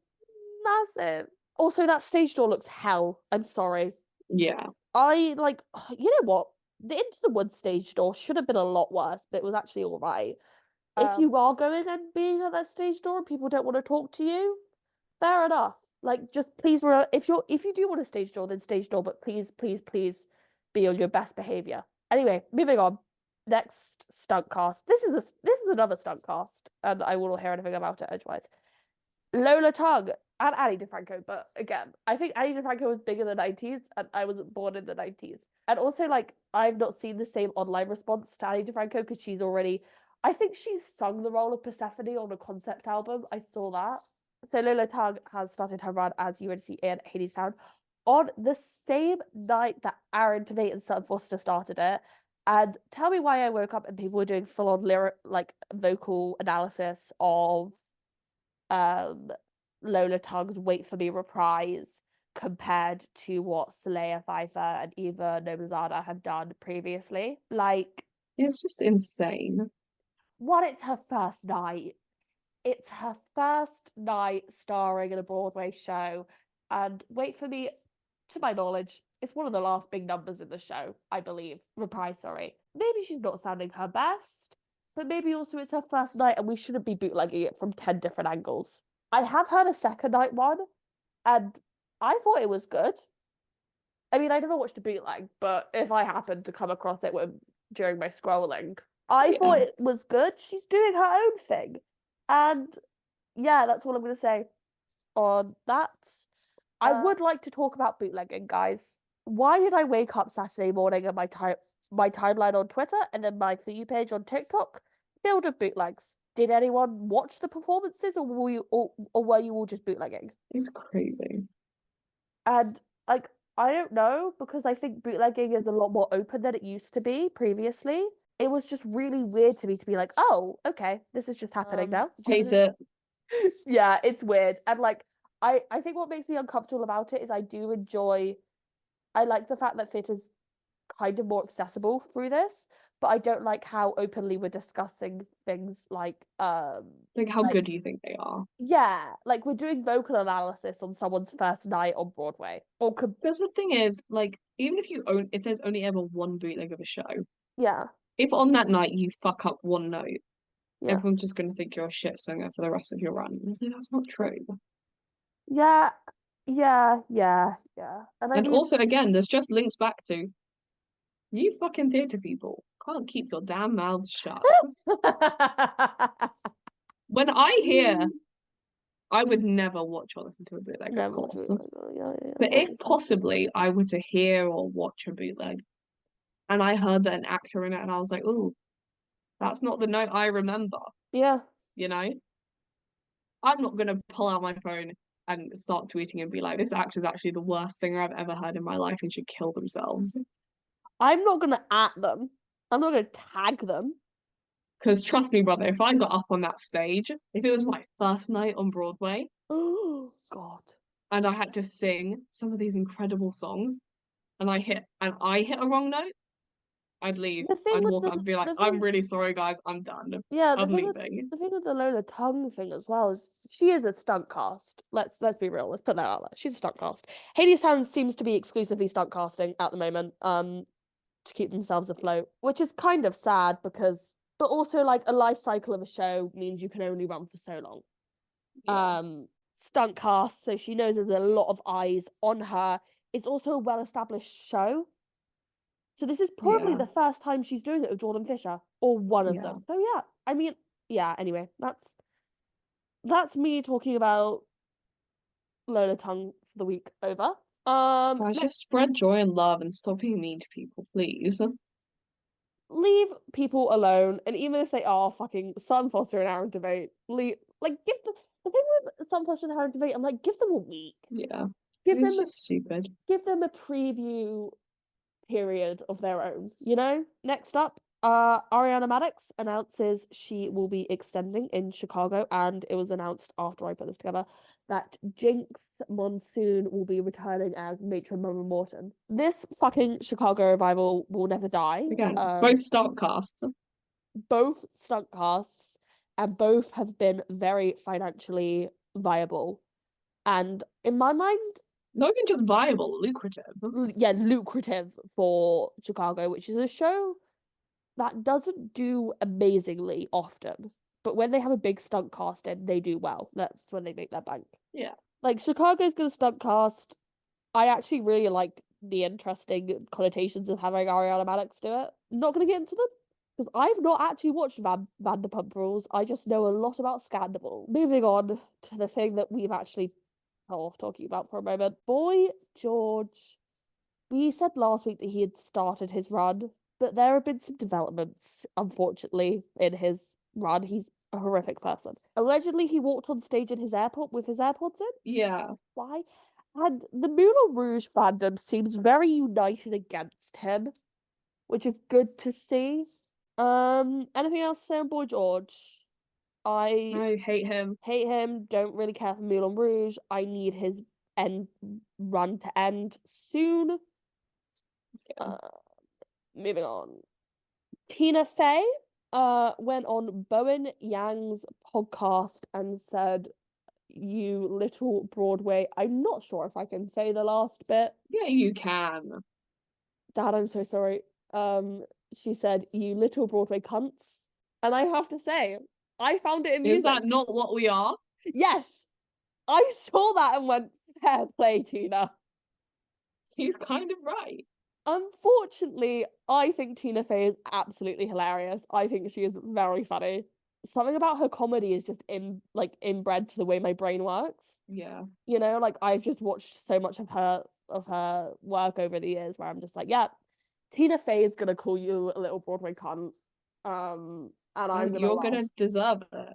massive. Also, that stage door looks hell. I'm sorry. Yeah. I like, you know what? The Into the Woods stage door should have been a lot worse, but it was actually all right. If you are going and being at that stage door and people don't want to talk to you, fair enough. Like, just please, if you do want a stage door, then stage door, but please, please, please be on your best behavior. Anyway, moving on. Next stunt cast. This is another stunt cast, and I will not hear anything about it edgewise. Lola Tongue and Annie DeFranco, but again, I think Annie DeFranco was big in the 90s, and I wasn't born in the 90s. And also, like, I've not seen the same online response to Annie DeFranco because she's already, I think she's sung the role of Persephone on a concept album. I saw that. So Lola Tongue has started her run as UNC in Hadestown on the same night that Aaron Tveit and Sutton Foster started it. And tell me why I woke up and people were doing full on lyric, like vocal analysis of um Lola Tongue's Wait For Me reprise compared to what Saleha Pfeiffer and Eva Nomazada have done previously. Like, It's just insane. what, it's her first night. It's her first night starring in a Broadway show. And Wait For Me, to my knowledge, it's one of the last big numbers in the show, I believe. Reprise, sorry. Maybe she's not sounding her best, but maybe also it's her first night and we shouldn't be bootlegging it from 10 different angles. I have heard a second night one, and I thought it was good. I mean, I never watched a bootleg, but if I happened to come across it, during my scrolling. I Yeah. thought it was good. She's doing her own thing. And yeah, that's all I'm going to say on that. I would like to talk about bootlegging, guys. Why did I wake up Saturday morning and my timeline on Twitter and then my For You page on TikTok filled with bootlegs? Did anyone watch the performances, or were you all just bootlegging? It's crazy. And like, I don't know, because I think bootlegging is a lot more open than it used to be previously. It was just really weird to me to be like, oh, okay, this is just happening now. Hate it. Yeah, it's weird. And like, I think what makes me uncomfortable about it is I like the fact that fit is kind of more accessible through this, but I don't like how openly we're discussing things Like, how good do you think they are? yeah, like we're doing vocal analysis on someone's first night on Broadway. Or could Because the thing is, like, even if there's only ever one bootleg of a show, yeah, if on that night you fuck up one note, yeah. everyone's just gonna think you're a shit singer for the rest of your run. And it's like, that's not true. Yeah, yeah. And I And mean, also, again, this just links back to you fucking theatre people can't keep your damn mouths shut. When I hear, I would never watch or listen to a bootleg, of never course. do. Yeah, But if obviously. possibly I were to hear or watch a bootleg and I heard that an actor in it and I was like, ooh, that's not the note I remember, Yeah. you know? I'm not gonna pull out my phone and start tweeting and be like, this actor's actually the worst singer I've ever heard in my life and should kill themselves. I'm not gonna at them. I'm not gonna tag them. Because trust me, brother, if I got up on that stage, if it was my first night on Broadway Oh God. and I had to sing some of these incredible songs and I hit a wrong note, I'd leave. The thing I'd with walk out and be like, the I'm thing really sorry, guys, I'm done. yeah, I'm leaving. the thing with the Lola Tongue thing as well is she is a stunt cast. Let's be real. Let's put that out there. She's a stunt cast. Hadestown seems to be exclusively stunt casting at the moment, to keep themselves afloat, which is kind of sad because, but also like a life cycle of a show means you can only run for so long. Yeah. Stunt cast, so she knows there's a lot of eyes on her. It's also a well-established show. So this is probably Yeah. the first time she's doing it with Jordan Fisher, or one of Yeah. them. So yeah, I mean, yeah. Anyway, that's me talking about Lola Tongue for the week over. Guys, just Next, spread joy and love and stop being mean to people, please. leave people alone, and even if they are fucking Sun Foster and Aaron Tveit, leave give the thing with Sun Foster and Aaron Tveit, I'm like, give them a week, Yeah. give It's them just stupid. give them a preview period of their own, you know? Next up, Ariana Madix announces she will be extending in Chicago, and it was announced after I put this together that Jinx Monsoon will be returning as Matron Mama Morton. This fucking Chicago revival will never die. Again, both start casts. Both stunt casts, and both have been very financially viable. And in my mind, Not even just viable, lucrative. yeah, lucrative for Chicago, which is a show that doesn't do amazingly often. But when they have a big stunt cast in, they do well. That's when they make their bank. Yeah. Like Chicago's gonna stunt cast. I actually really like the interesting connotations of having Ariana Madix do it. Not gonna get into them because I've not actually watched Vanderpump Rules. I just know a lot about Scandal. Moving on to the thing that we've actually held off talking about for a moment. Boy George, we said last week that he had started his run, but there have been some developments, unfortunately, in his run. He's a horrific person. Allegedly, he walked on stage in his airport with his AirPods in. Yeah. Why? And the Moulin Rouge fandom seems very united against him, which is good to see. Anything else to say on Boy George? I I hate him. hate him, don't really care for Moulin Rouge. I need his end run to end soon. Yeah. Moving on. Tina Fey went on Bowen Yang's podcast and said, "You little Broadway." I'm not sure if I can say the last bit. Yeah, you can. Dad, I'm so sorry. She said, "You little Broadway cunts," and I have to say, I found it Is that amusing. not what we are? Yes, I saw that and went, "Fair play, Tina." He's kind of right. Unfortunately, I think Tina Fey is absolutely hilarious. I think she is very funny. Something about her comedy is just inbred to the way my brain works. Yeah. You know, like I've just watched so much of her work over the years where I'm just like, yeah, Tina Fey is gonna call you a little Broadway cunt. And I'm And gonna you're laugh. gonna deserve it.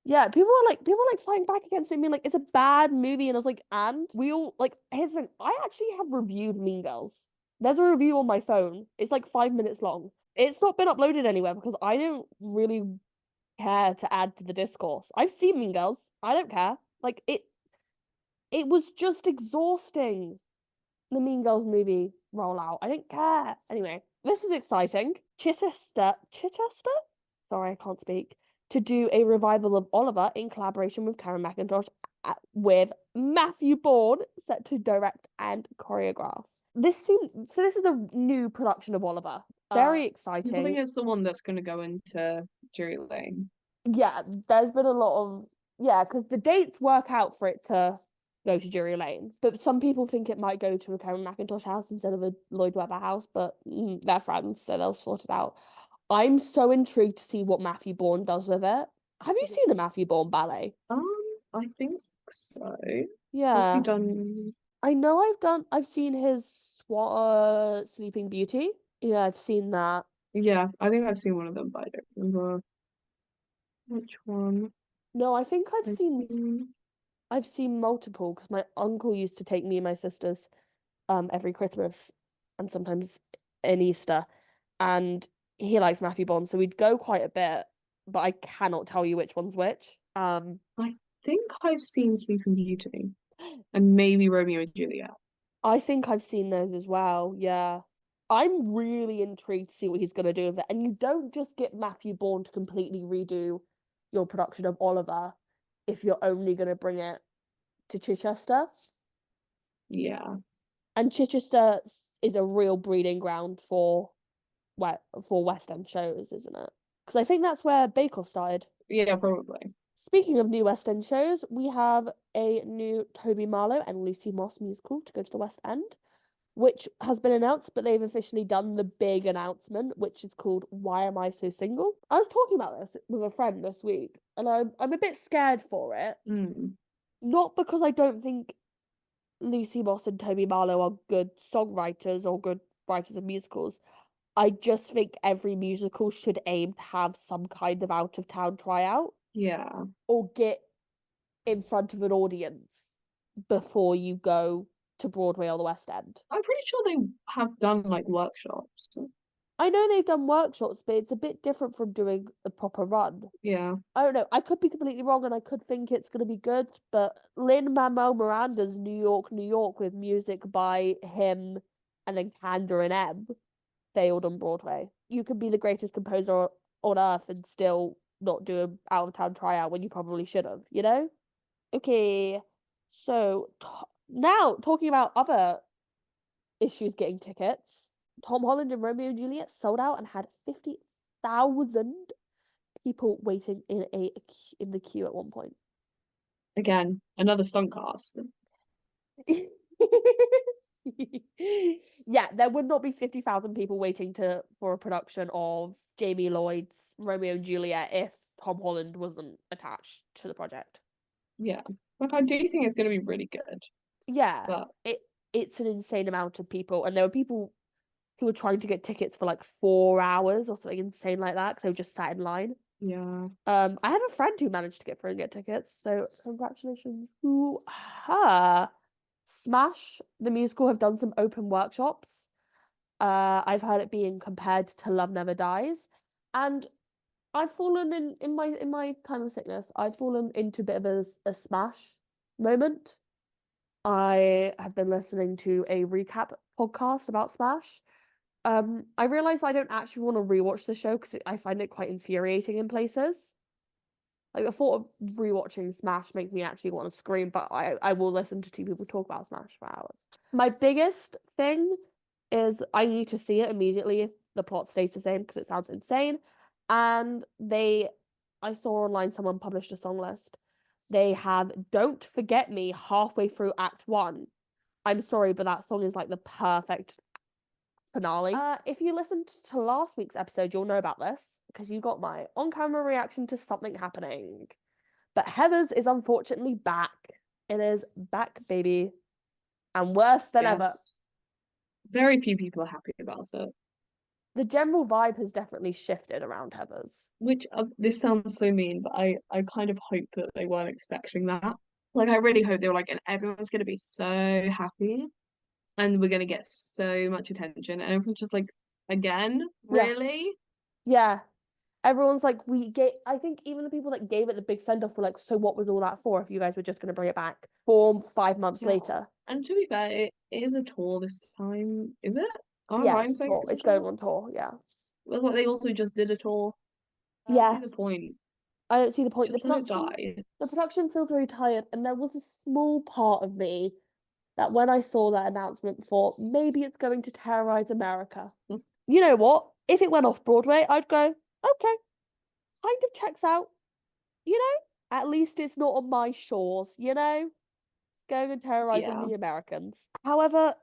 Yeah, people are like fighting back against it, being like, it's a bad movie, and I was like, and we all like here's the thing, I actually have reviewed Mean Girls. There's a review on my phone. It's like 5 minutes long. It's not been uploaded anywhere because I don't really care to add to the discourse. I've seen Mean Girls. I don't care. Like it was just exhausting. The Mean Girls movie rollout. I didn't care. Anyway, this is exciting. Chichester? Sorry, I can't speak. To do a revival of Oliver in collaboration with Karen McIntosh with Matthew Bourne set to direct and choreograph. This is a new production of Oliver. Very People think exciting. it's the one that's gonna go into Drury Lane. Yeah, there's been a lot of because the dates work out for it to go to Drury Lane, but some people think it might go to a Karen McIntosh house instead of a Lloyd Webber house, but they're friends, so they'll sort it out. I'm so intrigued to see what Matthew Bourne does with it. Have you seen the Matthew Bourne ballet? Um, I think so. What's he Yeah, done? I know I've seen his Sleeping Beauty. Yeah, I've seen that. Yeah, I think I've seen one of them, but I don't remember which one No, I think I've seen. I've seen multiple because my uncle used to take me and my sisters every Christmas and sometimes in Easter. And he likes Matthew Bond, so we'd go quite a bit, but I cannot tell you which one's which. I think I've seen Sleeping Beauty and maybe Romeo and Juliet. I think I've seen those as well, yeah. I'm really intrigued to see what he's gonna do with it. And you don't just get Matthew Bourne to completely redo your production of Oliver if you're only gonna bring it to Chichester. Yeah, And Chichester is a real breeding ground for West End shows, isn't it? Because I think that's where Bake Off started. yeah, probably. Speaking of new West End shows, we have a new Toby Marlowe and Lucy Moss musical to go to the West End, which has been announced, but they've officially done the big announcement, which is called Why Am I So Single? I was talking about this with a friend this week, and I'm a bit scared for it. Mm. Not because I don't think Lucy Moss and Toby Marlowe are good songwriters or good writers of musicals. I just think every musical should aim to have some kind of out of town tryout Yeah, or get in front of an audience before you go to Broadway or the West End. I'm pretty sure they have done like workshops. I know they've done workshops, but it's a bit different from doing a proper run. Yeah, I don't know. I could be completely wrong and I could think it's going to be good, but Lin-Manuel Miranda's New York, New York with music by him and then Kanda and Em failed on Broadway. You could be the greatest composer on earth and still not do an out of town tryout when you probably should have, you know? Okay, so now talking about other issues getting tickets, Tom Holland and Romeo and Juliet sold out and had 50,000 people waiting in the queue at one point. again, another stunt cast. Yeah, there would not be 50,000 people waiting for a production of Jamie Lloyd's Romeo and Juliet if Tom Holland wasn't attached to the project. Yeah, like I do think it's going to be really good, Yeah, but it's an insane amount of people, and there were people who were trying to get tickets for like 4 hours or something insane like that because they were just sat in line. yeah, I have a friend who managed to get through and get tickets, so congratulations to her. Smash, the musical, have done some open workshops. I've heard it being compared to Love Never Dies, and I've fallen in my time of sickness. I've fallen into a bit of a Smash moment. I have been listening to a recap podcast about Smash. I realized I don't actually want to rewatch the show because I find it quite infuriating in places. Like the thought of rewatching Smash makes me actually want to scream, but I will listen to two people talk about Smash for hours. My biggest thing is I need to see it immediately if the plot stays the same because it sounds insane. And I saw online someone published a song list. They have Don't Forget Me halfway through Act 1. I'm sorry, but that song is like the finale. If you listened to last week's episode, you'll know about this because you got my on-camera reaction to something happening. But Heathers is unfortunately back. It is back, baby, and worse than ever. Very few people are happy about it. The general vibe has definitely shifted around Heathers. Which this sounds so mean, but I kind of hope that they weren't expecting that. Like I really hope they were like, and everyone's gonna be so happy, and we're gonna get so much attention, and everyone's just like, again, really? Yeah. Everyone's like, I think even the people that gave it the big send off were like, so what was all that for if you guys were just going to bring it back 5 months later? And to be fair, it is a tour this time, is it? Yeah, it's going on tour, yeah. It was like they also just did a tour. I Yeah. don't see the point. I don't see the point. Just the production feels very tired, and there was a small part of me that when I saw that announcement thought maybe it's going to terrorize America. You know what? If it went off Broadway, I'd go, okay, kind of checks out. You know, at least it's not on my shores, you know? It's going and terrorizing the Americans. However,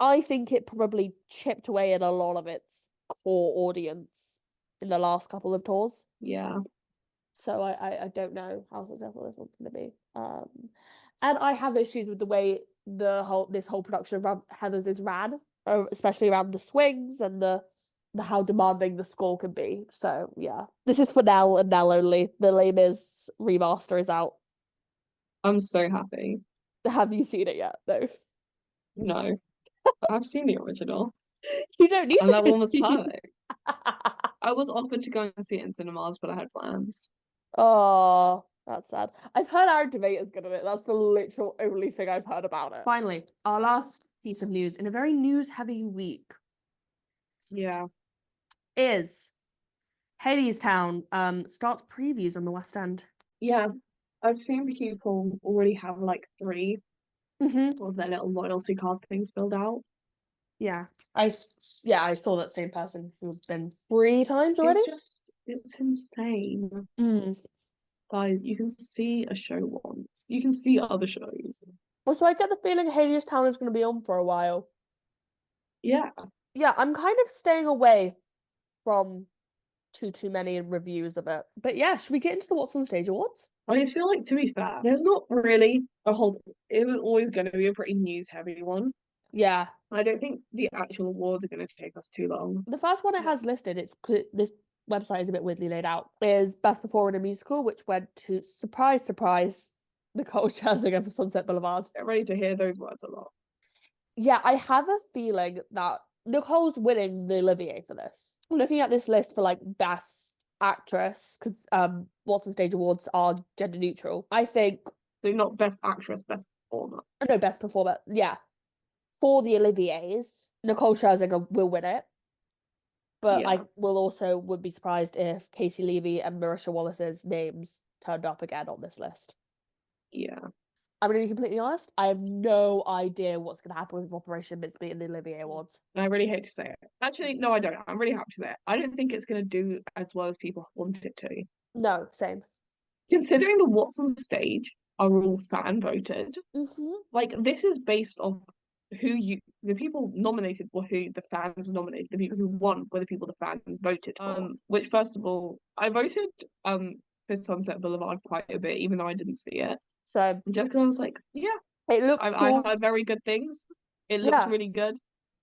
I think it probably chipped away at a lot of its core audience in the last couple of tours. Yeah. So I don't know how successful this one's going to be. And I have issues with the way this whole production of Heathers is ran, especially around the swings and the how demanding the score can be. So yeah, this is for Nell and Nell only. The Les Mis remaster is out. I'm so happy. Have you seen it yet? No. No, I've seen the original. You don't need and to that one was see. perfect. I was offered to go and see it in cinemas, but I had plans. Oh, that's sad. I've heard Aaron Tveit is good at it. That's the literal only thing I've heard about it. Finally, our last piece of news in a very news-heavy week. Yeah. Is Hadestown starts previews on the West End. Yeah. I've seen people already have like 3 of their little loyalty card things filled out. Yeah. I saw that same person who'd been 3 times already. It's insane. Guys, you can see a show once. You can see other shows. Also, I get the feeling Hadestown is going to be on for a while. Yeah. Yeah, I'm kind of staying away from too many reviews of it. But yeah, should we get into the Whatsonstage Awards? I just feel like, to be fair, there's not really a whole. It was always going to be a pretty news-heavy one. Yeah. I don't think the actual awards are going to take us too long. The first one it has listed, this website is a bit weirdly laid out, is Best Performer in a Musical, which went to, surprise, surprise, Nicole Scherzinger for Sunset Boulevard. Get ready to hear those words a lot. Yeah, I have a feeling that Nicole's winning the Olivier for this. Looking at this list for like Best Actress, because Whatsonstage Awards are gender neutral, I think. So not Best Actress, Best Performer. No, Best Performer, yeah. For the Oliviers, Nicole Scherzinger will win it. But I would be surprised if Casey Levy and Marisha Wallace's names turned up again on this list. Yeah. I'm going to be completely honest. I have no idea what's going to happen with Operation Mincemeat in the Olivier Awards. And I really hate to say it. Actually, no, I don't. I'm really happy to say it. I don't think it's going to do as well as people want it to. No, same. Considering the Whatsonstage are all fan voted, like this is based on the people nominated were who the fans nominated. The people who won were the people the fans voted for. Which, first of all, I voted for Sunset Boulevard quite a bit, even though I didn't see it. So just because I was like, yeah, it looks cool. I heard very good things. It looks really good.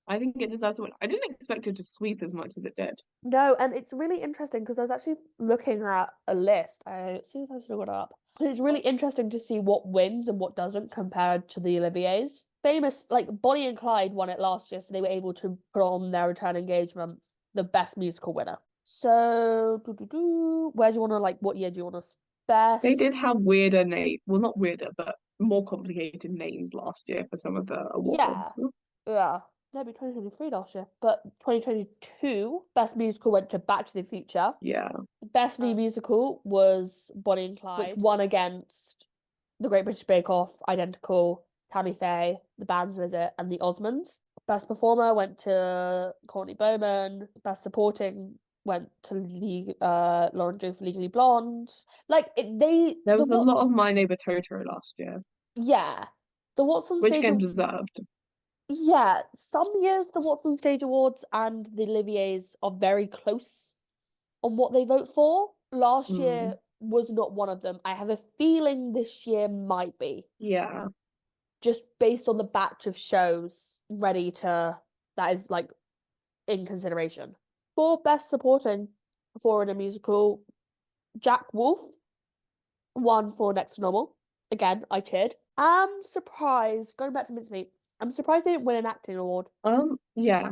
I think it deserves to win. I didn't expect it to sweep as much as it did. No, and it's really interesting because I was actually looking at a list. I see if I should have got it up. It's really interesting to see what wins and what doesn't compared to the Oliviers. Famous, like Bonnie and Clyde won it last year, so they were able to put on their return engagement the best musical winner. So, where do you want to what year do you want to best? They did have weirder names. Well, not weirder, but more complicated names last year for some of the awards. Yeah. Maybe 2023 last year, but 2022 best musical went to Back to the Future. Yeah. Best new musical was Bonnie and Clyde, which won against The Great British Bake Off, Identical, Tammy Faye, The Band's Visit, and The Osmonds. Best performer went to Courtney Bowman. Best supporting went to Lauren Drew for Legally Blonde. There was a lot of My Neighbor Totoro last year. Yeah, the Whatsonstage which again deserved. Yeah, some years the Whatsonstage Awards and the Oliviers are very close on what they vote for. Last Mm, year was not one of them. I have a feeling this year might be, yeah. just based on the batch of shows ready to that is like in consideration. For Best Supporting for in a Musical, Jack Wolf won for Next to Normal. Again, I cheered. I'm surprised, going back to Mincemeat, I'm surprised they didn't win an acting award. Yeah.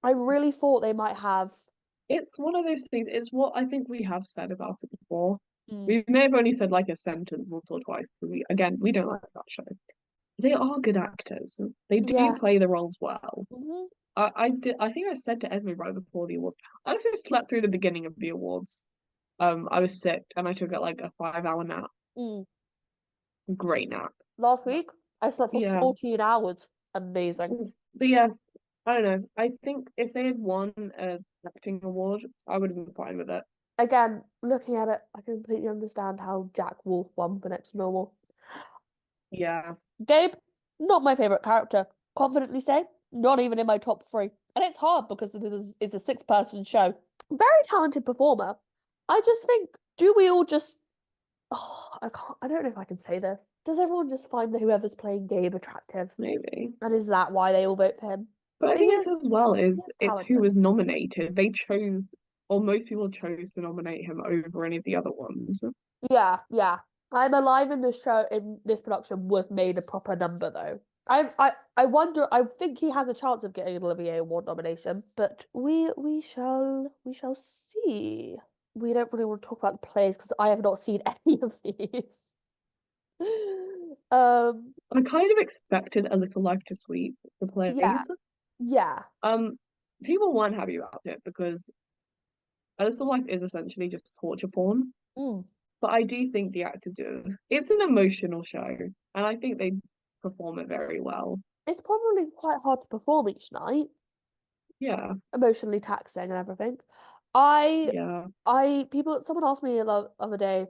I really thought they might have. It's one of those things. It's what I think we have said about it before. Mm, We may have only said like a sentence once or twice. But we don't like that show. They are good actors. They do yeah. play the roles well. Hmm. I think I said to Esme right before the awards. I also slept through the beginning of the awards. I was sick and I took like a 5 hour nap. Mm. Great nap. Last week, I slept for Yeah. 14 hours. Amazing. But yeah, I don't know. I think if they had won a acting award, I would have been fine with it. Again, looking at it, I completely understand how Jack Wolf won for Next to Normal. Yeah. Gabe, not my favorite character. Confidently say, not even in my top three. And it's hard because it's a six-person show. Very talented performer. I just think, do we all just oh, I can't I don't know if I can say this. Does everyone just find that whoever's playing Gabe attractive? Maybe. And is that why they all vote for him? But I But think it's as well he is is it's who talented. was nominated. They chose, or most people chose to nominate him over any of the other ones. Yeah, yeah. I'm Alive in this show in this production was made a proper number though. I wonder I think he has a chance of getting an Olivier Award nomination, but we shall see. We don't really want to talk about the plays because I have not seen any of these. Um, I kind of expected A Little Life to Sweep the yeah, plays. yeah. Um, People weren't happy about it because A Little Life is essentially just torture porn. Mm. But I do think the actors do. It's an emotional show, and I think they perform it very well. It's probably quite hard to perform each night, Yeah, emotionally taxing and everything. I yeah. someone asked me the other day,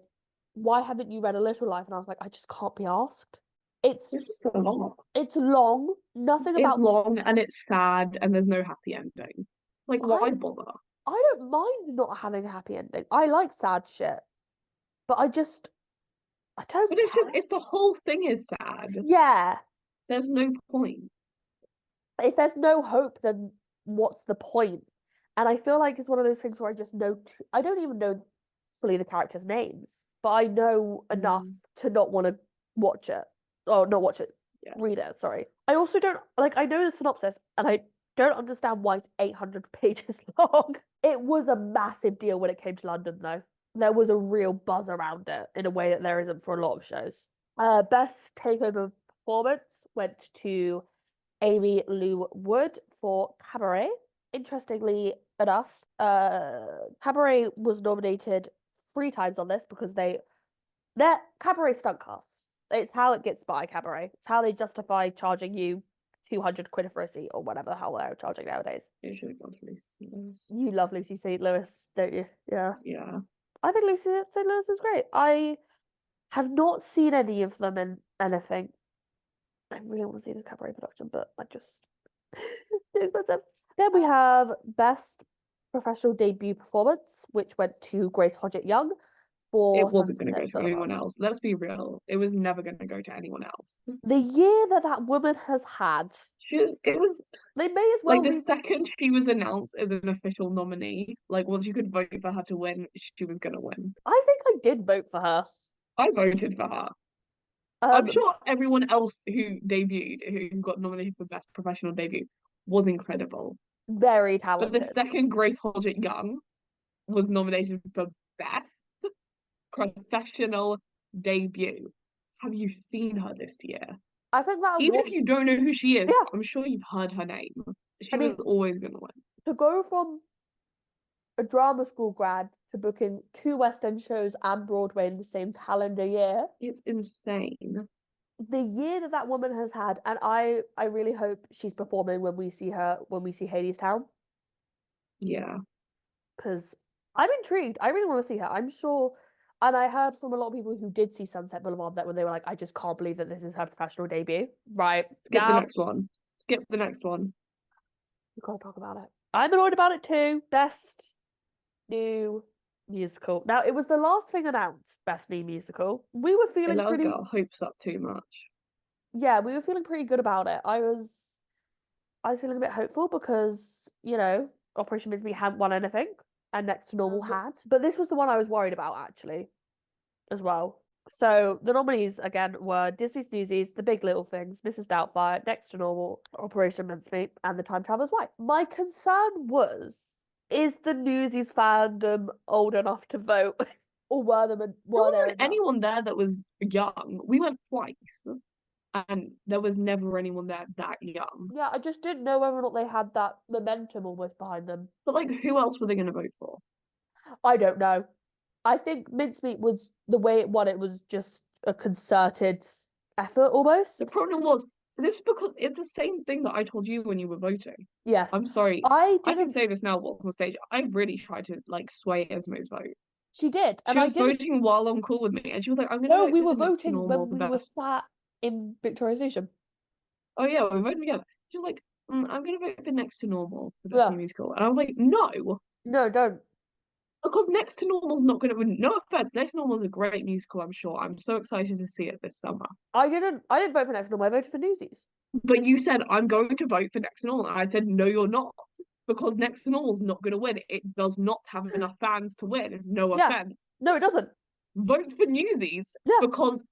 why haven't you read A Little Life? And I was like, I just can't be asked. It's It's just a lot. it's long. Nothing It's about long and it's sad, and there's no happy ending. Like, I why bother? I don't mind not having a happy ending. I like sad shit, but I But don't it's just, care. it's the whole thing is sad. Yeah. There's no point. If there's no hope, then what's the point? And I feel like it's one of those things where I just know I don't even know fully the characters' names, but I know enough Mm, to not want to watch it. Or not watch it, yeah, read it, sorry. I also don't like I know the synopsis and I don't understand why it's 800 pages long. It was a massive deal when it came to London though. There was a real buzz around it in a way that there isn't for a lot of shows. Best takeover performance went to Amy Lou Wood for Cabaret. Interestingly enough, Cabaret was nominated three times on this because they're Cabaret stunt casts. It's how it gets by Cabaret. It's how they justify charging you 200 quid for a seat or whatever the hell they're charging nowadays. it should have gone to Lucy Lewis. You love Lucy St. Louis, don't you? Yeah. Yeah. I think Lucy St. Louis is great. I have not seen any of them in anything. I really want to see this cabaret production, but I just it's too expensive. Then we have best professional debut performance, which went to Grace Hodgett Young It for wasn't going to go Sunset to anyone Boulevard. else. Let's be real. It was never going to go to anyone else. The year that that woman has had, It was they may as like well the re. second she was announced as an official nominee, like once you could vote for her to win, she was going to win. I think I did vote for her. I voted for her. I'm Um, sure everyone else who debuted, who got nominated for Best Professional Debut, was incredible. very But the talented. second Grace Hodgett Young was nominated for Best Professional Debut. Have you seen her this year? I think that Even if award, you don't know who she is, yeah. I'm sure you've heard her name. I She was mean, always going to win. to go from a drama school grad to booking two West End shows and Broadway in the same calendar year, It's insane. the year that that woman has had, and I really hope she's performing when we see her when we see Hadestown Yeah. because I'm intrigued. I really want to see her. I'm sure, and I heard from a lot of people who did see Sunset Boulevard that when they were like, I just can't believe that this is her professional debut. Right? Skip the Yeah, next one. skip the next one. We can't talk about it. I'm annoyed about it too. Best new musical. Now, it was the last thing announced, best new musical. We were They feeling let us pretty, get our hopes up too much. yeah, we were feeling pretty good about it. I was feeling a bit hopeful because, Operation Mincemeat hadn't won anything and Next to Normal had. But this was the one I was worried about actually as well. So the nominees again were Disney's Newsies, The Big Little Things, Mrs. Doubtfire, Next to Normal, Operation Mincemeat, and The Time Traveler's Wife. My concern was, is the Newsies fandom old enough to vote? Or were There there wasn't enough? anyone there that was young. We went twice, and there was never anyone there that young. Yeah, I just didn't know whether or not they had that momentum almost behind them. But like, who else were they going to vote for? I don't know. I think Mincemeat was the way it won. It was just a concerted effort almost. The problem was this is because it's the same thing that I told you when you were voting. Yes, I'm sorry. I I can didn't. say this now. What's on stage? I really tried to like sway Esme's vote. She did, She and I was didn't. voting while on call with me, and she was like, "I'm going to No, vote we for were next to voting normal when for we were best." sat in Victoria Station. Oh yeah, we're voting together. She was like, "I'm going to vote for next to normal for best Yeah. new musical," and I was like, "No." No, don't. Because Next to Normal's not going to win. No offense, Next to Normal is a great musical, I'm sure. I'm so excited to see it this summer. I didn't. I didn't vote for Next Normal. I voted for Newsies. But you said, I'm going to vote for Next to Normal. And I said, no, you're not. Because Next to Normal's not going to win. It does not have enough fans to win. No Yeah. offense. No, it doesn't. Vote for Newsies Yeah. because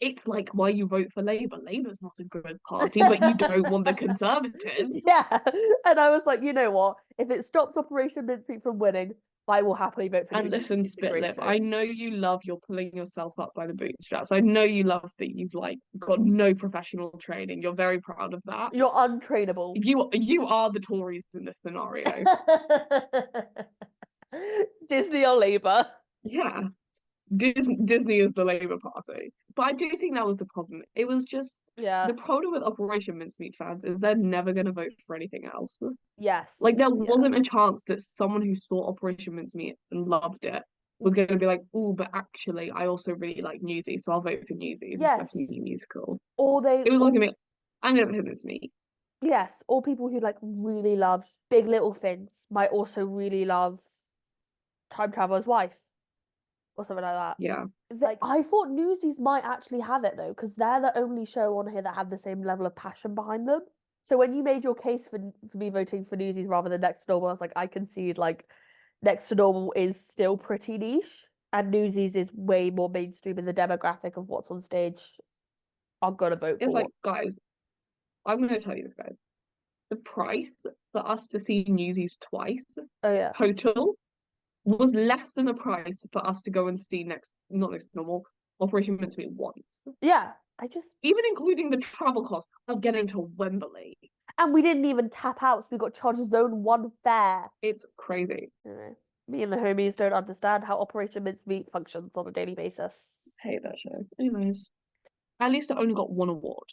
it's like why you vote for Labour. Labour's not a good party, but you don't want the Conservatives. Yeah. And I was like, you know what? If it stops Operation Mincemeat from winning, I will happily vote for And Newsies. listen, Spitlip, I know you love you're pulling yourself up by the bootstraps. I know you love that you've like got no professional training. You're very proud of that. You're untrainable. You are the Tories in this scenario. Disney or Labour. Yeah. Disney is the Labour Party. But I do think that was the problem. It was just Yeah. the problem with Operation Mincemeat fans is they're never going to vote for anything else. Like Yes. there Yeah. wasn't a chance that someone who saw Operation Mincemeat and loved it was going to be like, oh, but actually, I also really like Newsies, so I'll vote for Newsies as Yes. best new musical. Or they It was looking at me, I'm going to vote for Mincemeat. yes, or people who like really love Big Little Things might also really love Time Traveler's Wife or something like that. Yeah. Like I thought Newsies might actually have it though, because they're the only show on here that have the same level of passion behind them. So when you made your case for me voting for Newsies rather than Next to Normal, I was like, I concede like Next to Normal is still pretty niche, and Newsies is way more mainstream in the demographic of what's on stage. I'm gonna vote It's for. like, guys, I'm going to tell you this, guys. The price for us to see Newsies twice Oh yeah. total was less than the price for us to go and see not Next to Normal, Operation Mincemeat once. Yeah. I just Even including the travel cost of getting to Wembley. and we didn't even tap out, so we got charged zone one fare. It's crazy. Anyway, me and the homies don't understand how Operation Mincemeat functions on a daily basis. Hate that show. Anyways, at least I only got one award.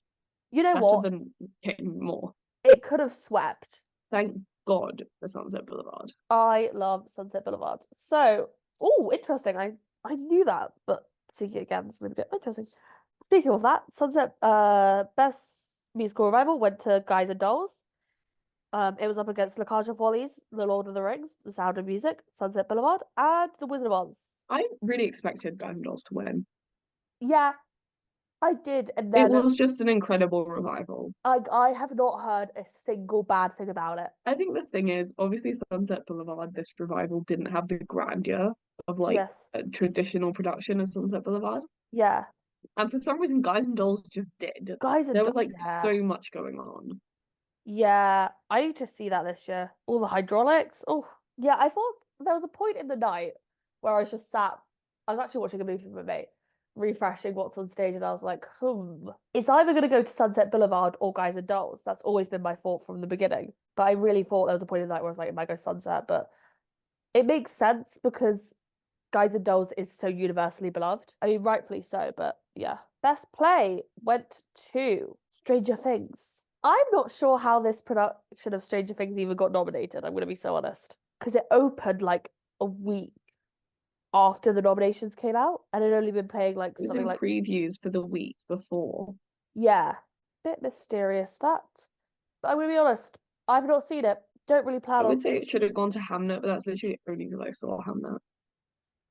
You know Better what? than hitting more. It could have swept. Thank God for Sunset Boulevard. I love Sunset Boulevard. So, oh, interesting. I knew that, but seeing it again is going to be interesting. Speaking of that, Sunset best musical revival went to Guys and Dolls. It was up against La Cage aux Follies, The Lord of the Rings, The Sound of Music, Sunset Boulevard, and The Wizard of Oz. I really expected Guys and Dolls to win. Yeah, I did, and It then was just an incredible revival. I have not heard a single bad thing about it. I think the thing is, obviously, Sunset Boulevard, this revival didn't have the grandeur of like Yes. a traditional production of Sunset Boulevard. Yeah. And for some reason, Guys and Dolls just did. Guys and There was Dolls. like Yeah. so much going on. Yeah. I need to see that this year. All the hydraulics. Oh, yeah. I thought there was a point in the night where I was just sat. I was actually watching a movie with my mate, refreshing what's on stage, and I was like, it's either going to go to Sunset Boulevard or Guys and Dolls. That's always been my thought from the beginning. But I really thought there was a point in the night where I was like, it might go Sunset. But it makes sense because Guys and Dolls is so universally beloved. I mean, rightfully so, but yeah. Best play went to Stranger Things. I'm not sure how this production of Stranger Things even got nominated, I'm going to be so honest. Because it opened like a week after the nominations came out, and it had only been playing like It was something in like previews for the week before. yeah, bit mysterious that. But I'm gonna be honest, I've not seen it. Don't really I plan would on. say it should have gone to Hamnet, but that's literally only because I saw Hamnet.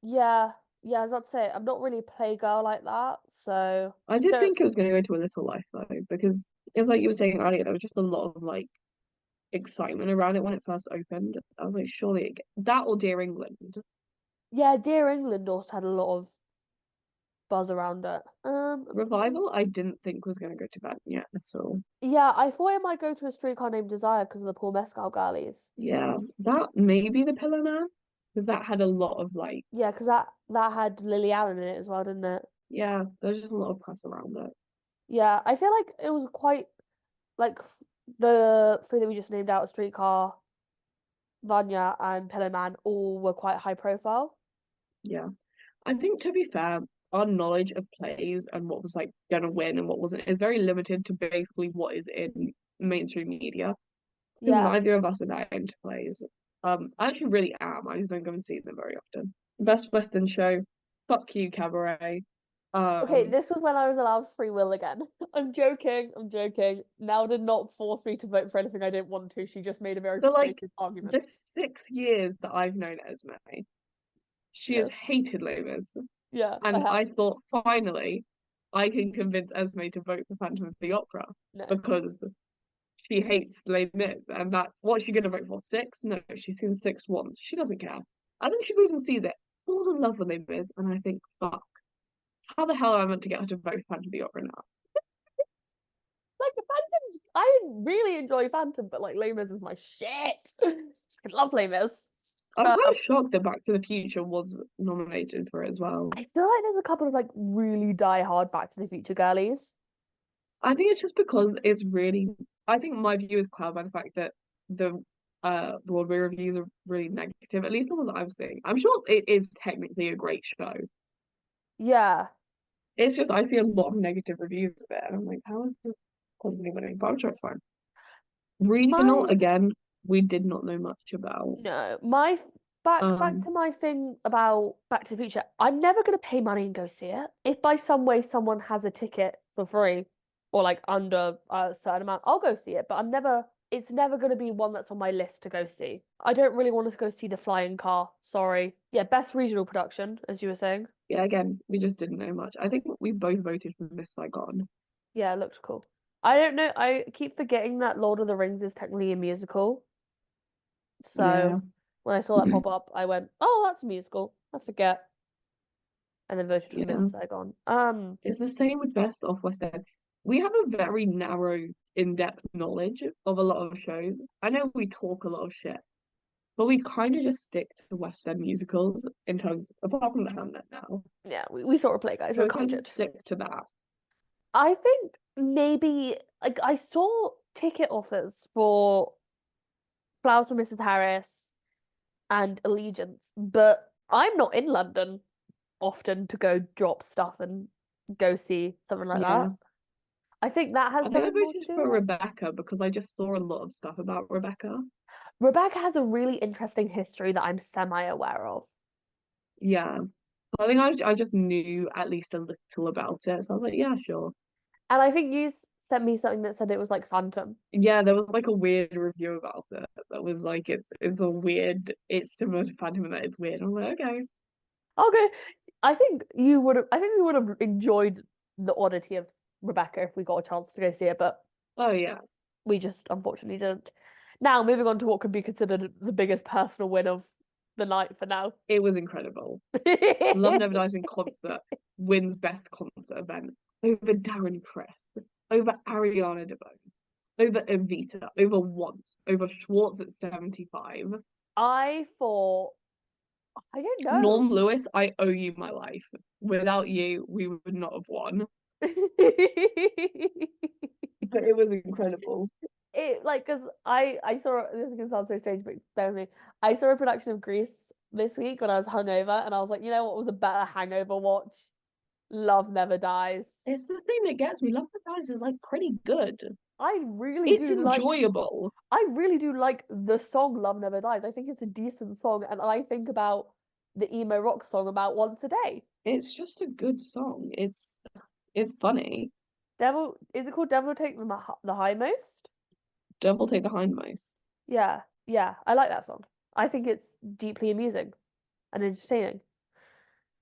Yeah, yeah, I was about to say I'm not really a playgirl like that, so I did don't. think it was going to go to A Little Life though, because it's like you were saying earlier, there was just a lot of like excitement around it when it first opened. I was like, surely that or Dear England. Yeah, Dear England also had a lot of buzz around it. Revival, I didn't think was going to go to that yet at all. Yeah, I thought it might go to A Streetcar Named Desire because of the Paul Mescal girlies. Yeah, that maybe the Pillow Man, because that had a lot of like, Yeah, because that had Lily Allen in it as well, didn't it? yeah, there's just a lot of press around it. Yeah, I feel like it was quite like the three that we just named out, A Streetcar, Vanya, and Pillow Man, all were quite high profile. Yeah, I think to be fair, our knowledge of plays and what was like gonna win and what wasn't is very limited to basically what is in mainstream media. Because Yeah. neither of us are that into plays. I actually really am. I just don't go and see them very often. Best Western Show, fuck you, Cabaret. Okay, Um, this was when I was allowed free will again. I'm joking. I'm joking. Now did not force me to vote for anything I didn't want to. She just made a very for like persuasive argument. the 6 years that I've known Esme, she has Yes. hated Les Mis. Yeah, I And have. I thought finally I can convince Esme to vote for Phantom of the Opera No. because she hates Les Mis. And that's what she's gonna vote for. Six? No, she's seen six once. She doesn't care. I think she goes and sees it, falls in love with Les Mis, and I think, fuck, how the hell am I meant to get her to vote for Phantom of the Opera now? Like the Phantoms, I really enjoy Phantom, but like Les Mis is my shit. I love Les Mis. I'm Um, kind of shocked that Back to the Future was nominated for it as well. I feel like there's a couple of like really die-hard Back to the Future girlies. I think it's just because it's really. I think my view is clouded by the fact that the Broadway reviews are really negative. At least the ones that I'm seeing. I'm sure it is technically a great show. Yeah. It's just I see a lot of negative reviews of it, and I'm like, how is this constantly winning? But I'm sure it's fine. Regional My again, we did not know much about. No, my back Um, to my thing about Back to the Future. I'm never gonna pay money and go see it. If by some way someone has a ticket for free or like under a certain amount, I'll go see it. But I'm never. It's never gonna be one that's on my list to go see. I don't really want to go see The Flying Car. Sorry. Yeah, best regional production, as you were saying. yeah, again, we just didn't know much. I think we both voted for Miss Saigon. Yeah, it looks cool. I don't know. I keep forgetting that Lord of the Rings is technically a musical. Yeah, So when I saw that pop up, I went, "Oh, that's a musical." I forget. And then voted for Miss yeah. Saigon. It's the same with Best of West End. We have a very narrow, in-depth knowledge of a lot of shows. I know we talk a lot of shit, but we kind of just stick to West End musicals in terms, apart from the Hamlet now. Yeah, we sort of play guys. So We're we kind of cultured. just stick to that. I think maybe like I saw ticket offers for Flowers for Mrs. Harris and Allegiance, but I'm not in London often to go drop stuff and go see something like that. Yeah. I think that I has think I something more to voted do for with it. Rebecca because I just saw a lot of stuff about Rebecca. Rebecca has a really interesting history that I'm semi-aware of. Yeah. So I think I just knew at least a little about it. So I was like, yeah, sure. And I think you sent me something that said it was like Phantom. Yeah, there was like a weird review about it that was like it's a weird it's similar to Phantom and that it's weird. I'm like, okay. Okay. I think we would have enjoyed the oddity of Rebecca if we got a chance to go see it, but Oh yeah, we just unfortunately didn't. Now, moving on to what could be considered the biggest personal win of the night for now. it was incredible. Love Never Dies in concert wins best concert event over Darren Criss, over Ariana DeBose, over Evita, over Once, over Schwartz at 75. I thought, I don't know. Norm Lewis, I owe you my life. Without you, we would not have won. But it was incredible. It like because I saw this can sound so strange, but bear with me. I saw a production of Grease this week when I was hungover, and I was like, you know what was a better hangover watch? Love Never Dies. It's the thing that gets me. Love Never Dies is like pretty good. I really It's do like enjoyable. I really do like the song Love Never Dies. I think it's a decent song, and I think about the emo rock song about once a day. It's just a good song. It's funny. Devil is it called Devil Take the Highmost? Devil Take the Hindmost. Yeah, yeah, I like that song. I think it's deeply amusing and entertaining.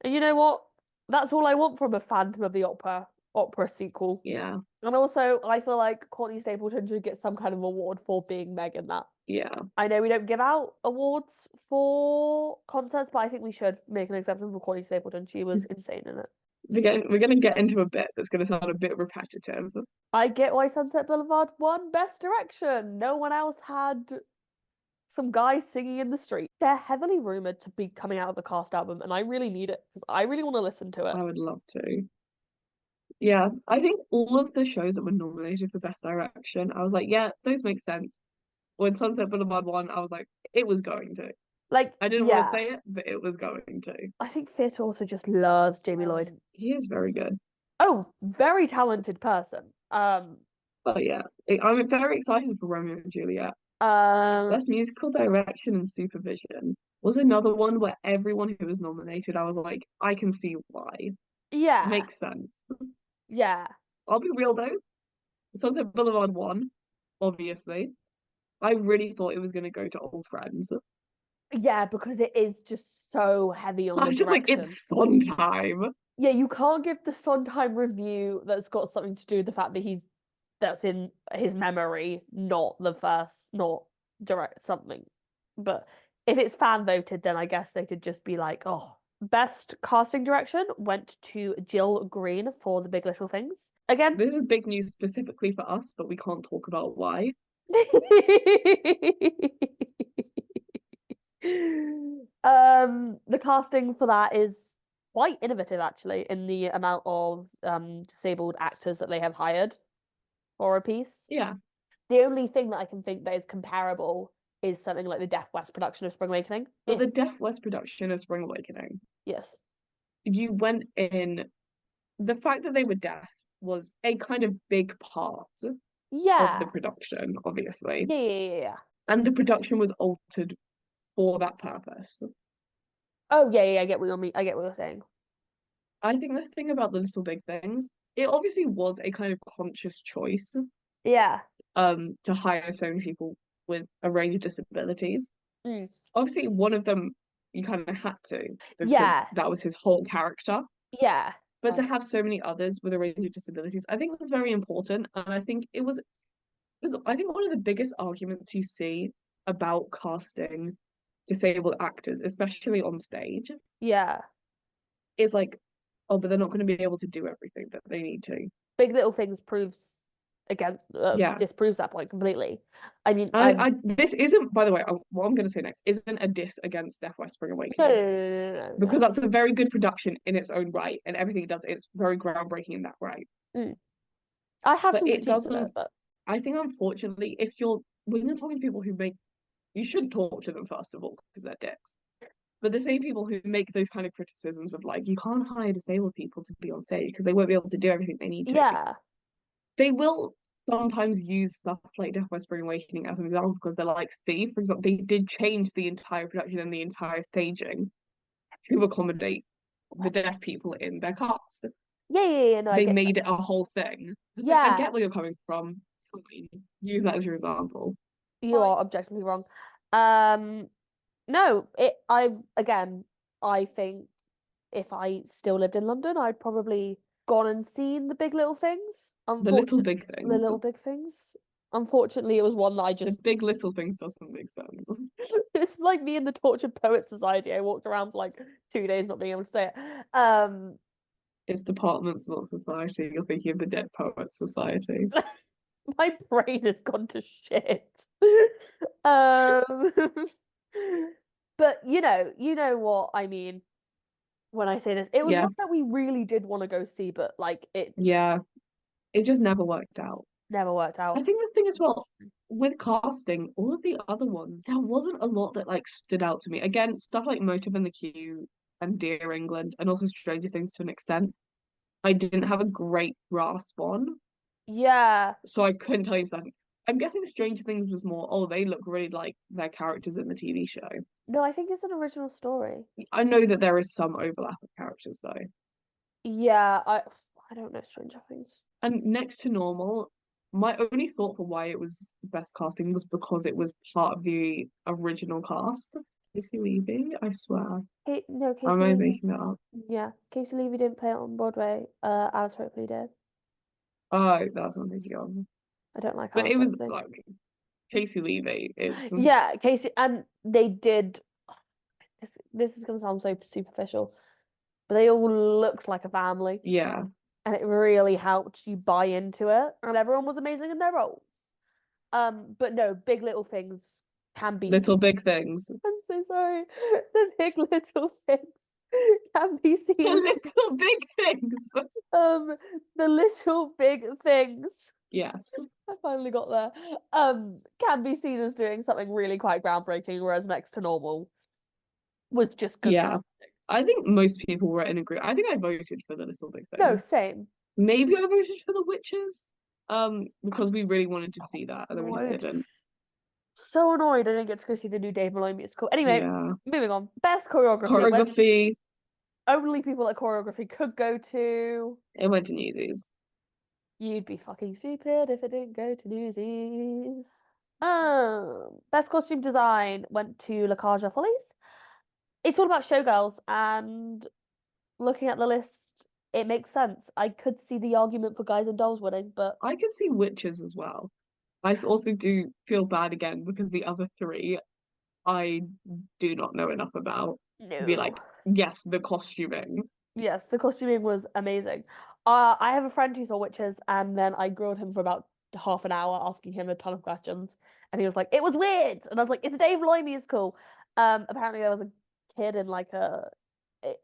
And you know what? That's all I want from a Phantom of the Opera sequel. Yeah, And also, I feel like Courtney Stapleton should get some kind of award for being Meg in that. yeah. I know we don't give out awards for concerts, but I think we should make an exception for Courtney Stapleton. She was insane in it. We're gonna get into a bit that's gonna sound a bit repetitive. I get why Sunset Boulevard won Best Direction. No one else had some guy singing in the street. They're heavily rumored to be coming out of the cast album, and I really need it because I really want to listen to it. I would love to. Yeah, I think all of the shows that were nominated for Best Direction, I was like, yeah, those make sense. When Sunset Boulevard won, I was like, it was going to. Like, I didn't want to yeah, say it, but it was going to. I think Fit also just loves Jamie Lloyd. He is very good. Oh, very talented person. But yeah, I'm very excited for Romeo and Juliet. Um, Best Musical Direction and Supervision was another one where everyone who was nominated, I was like, I can see why. yeah, Makes sense. yeah, I'll be real though. Sunset Boulevard won, obviously. I really thought it was going to go to Old Friends. yeah, because it is just so heavy on I the was just like, it's direction. Sondheim. Yeah, you can't give the Sondheim review that's got something to do with the fact that that's in his memory, not the first, not direct something. But if it's fan voted, then I guess they could just be like, oh, best casting direction went to Jill Green for The Big Little Things. Again, This is big news specifically for us, but we can't talk about why. The casting for that is quite innovative actually in the amount of disabled actors that they have hired for a piece. Yeah. The only thing that I can think that is comparable is something like the Deaf West production of Spring Awakening. But the Deaf West production of Spring Awakening, Yes. you went in, the fact that they were deaf was a kind of big part of the Yeah. production, obviously. Yeah, yeah, yeah, yeah. And the production was altered for that purpose. Oh, yeah, yeah, I get what you mean. I get what you're saying. I think the thing about the Little Big Things, it obviously was a kind of conscious choice Yeah. to hire so many people with a range of disabilities. Mm. Obviously, one of them you kind of had to because Yeah. that was his whole character. Yeah. But to have so many others with a range of disabilities, I think was very important. And I think it was I think one of the biggest arguments you see about casting disabled actors, especially on stage, Yeah. is like, oh, but they're not going to be able to do everything that they need to. Big Little Things proves again Yeah. disproves that point completely. I mean, I this isn't, by the way, what I'm going to say next isn't a diss against Deaf West Spring no, no, Awakening, no, no, no, no, because no. that's a very good production in its own right, and everything it does, it's very groundbreaking in that right. Mm. I have But some it critiques of doesn't, it, but I think unfortunately, when you're talking to people who make, you shouldn't talk to them first of all because they're dicks. But the same people who make those kind of criticisms of like, you can't hire disabled people to be on stage because they won't be able to do everything they need to. yeah, They will sometimes use stuff like Death by Spring Awakening as an example because they're like, see, for example, they did change the entire production and the entire staging to accommodate the deaf people in their cast. yeah, yeah, yeah. No, I They get that. made it a whole thing. It's like, I Yeah, get where you're coming from. Fine. Use that as your example. you are objectively wrong. Um, no, I think if I still lived in London, I'd probably gone and seen the Big Little Things. The little Unfortunately, big the things. Little Big Things. Unfortunately, it was one that I The just big little things doesn't make sense. it's like me in the Tortured Poet Society. I walked around for like 2 days not being able to say it. Um, It's Departments, not Society. You're thinking of the Dead Poets Society. my brain has gone to shit. Um, but you know what I mean when I say this. It was Yeah, one that we really did want to go see, but like it yeah. It just never worked out. never worked I out. think the thing as well with casting, all of the other ones, there wasn't a lot that like stood out to me. Again, stuff like Motive and the Queue and Dear England and also Stranger Things to an extent, I didn't have a great grasp on, Yeah. so I couldn't tell you something. I'm guessing Stranger Things was more, oh, they look really like their characters in the TV show. No, I think it's an original story. I know that there is some overlap of characters though. Yeah, I don't know Stranger Things. And Next to Normal my only thought for why it was best casting was because it was part of the original cast. Casey Levy, I swear. No, Am Casey I Levy. making that up? Yeah, Casey Levy didn't play it on Broadway. Alice Ripley did. Oh, that's what I'm thinking of. I don't like But Alice it was Ripley. like Casey Levy is Yeah, Casey, and they did. This is gonna sound so superficial, but they all looked like a family, yeah, and it really helped you buy into it, and everyone was amazing in their roles. But no, Big Little Things can be little seen. big things. I'm so sorry. The Big Little Things can be seen. Little big things. Um, the Little Big Things. Yes. I finally got there. Can be seen as doing something really quite groundbreaking, whereas Next to Normal was just good Yeah. casting. I think most people were in agreement. I think I voted for the little big No, things. same. Maybe I voted for the witches. Because we really wanted to see that, and then we just Annoyed. didn't. So annoyed I didn't get to go see the new Dave Malone musical. Anyway, Yeah. moving on. Best choreography. When Choreography, only people at choreography could go to. it went to Newsies. You'd be fucking stupid if it didn't go to Newsies. Best costume design went to La Cage aux Follies. It's all about showgirls, and looking at the list, it makes sense. I could see the argument for Guys and Dolls winning, but I can see witches as well. I also do feel bad again because the other three I do not know enough about to be no. like, yes, the costuming. Yes, the costuming was amazing. I have a friend who saw Witches, and then I grilled him for about half an hour, asking him a ton of questions, and he was like, "It was weird," and I was like, "It's a Dave Malloy musical." Apparently there was a kid in like a.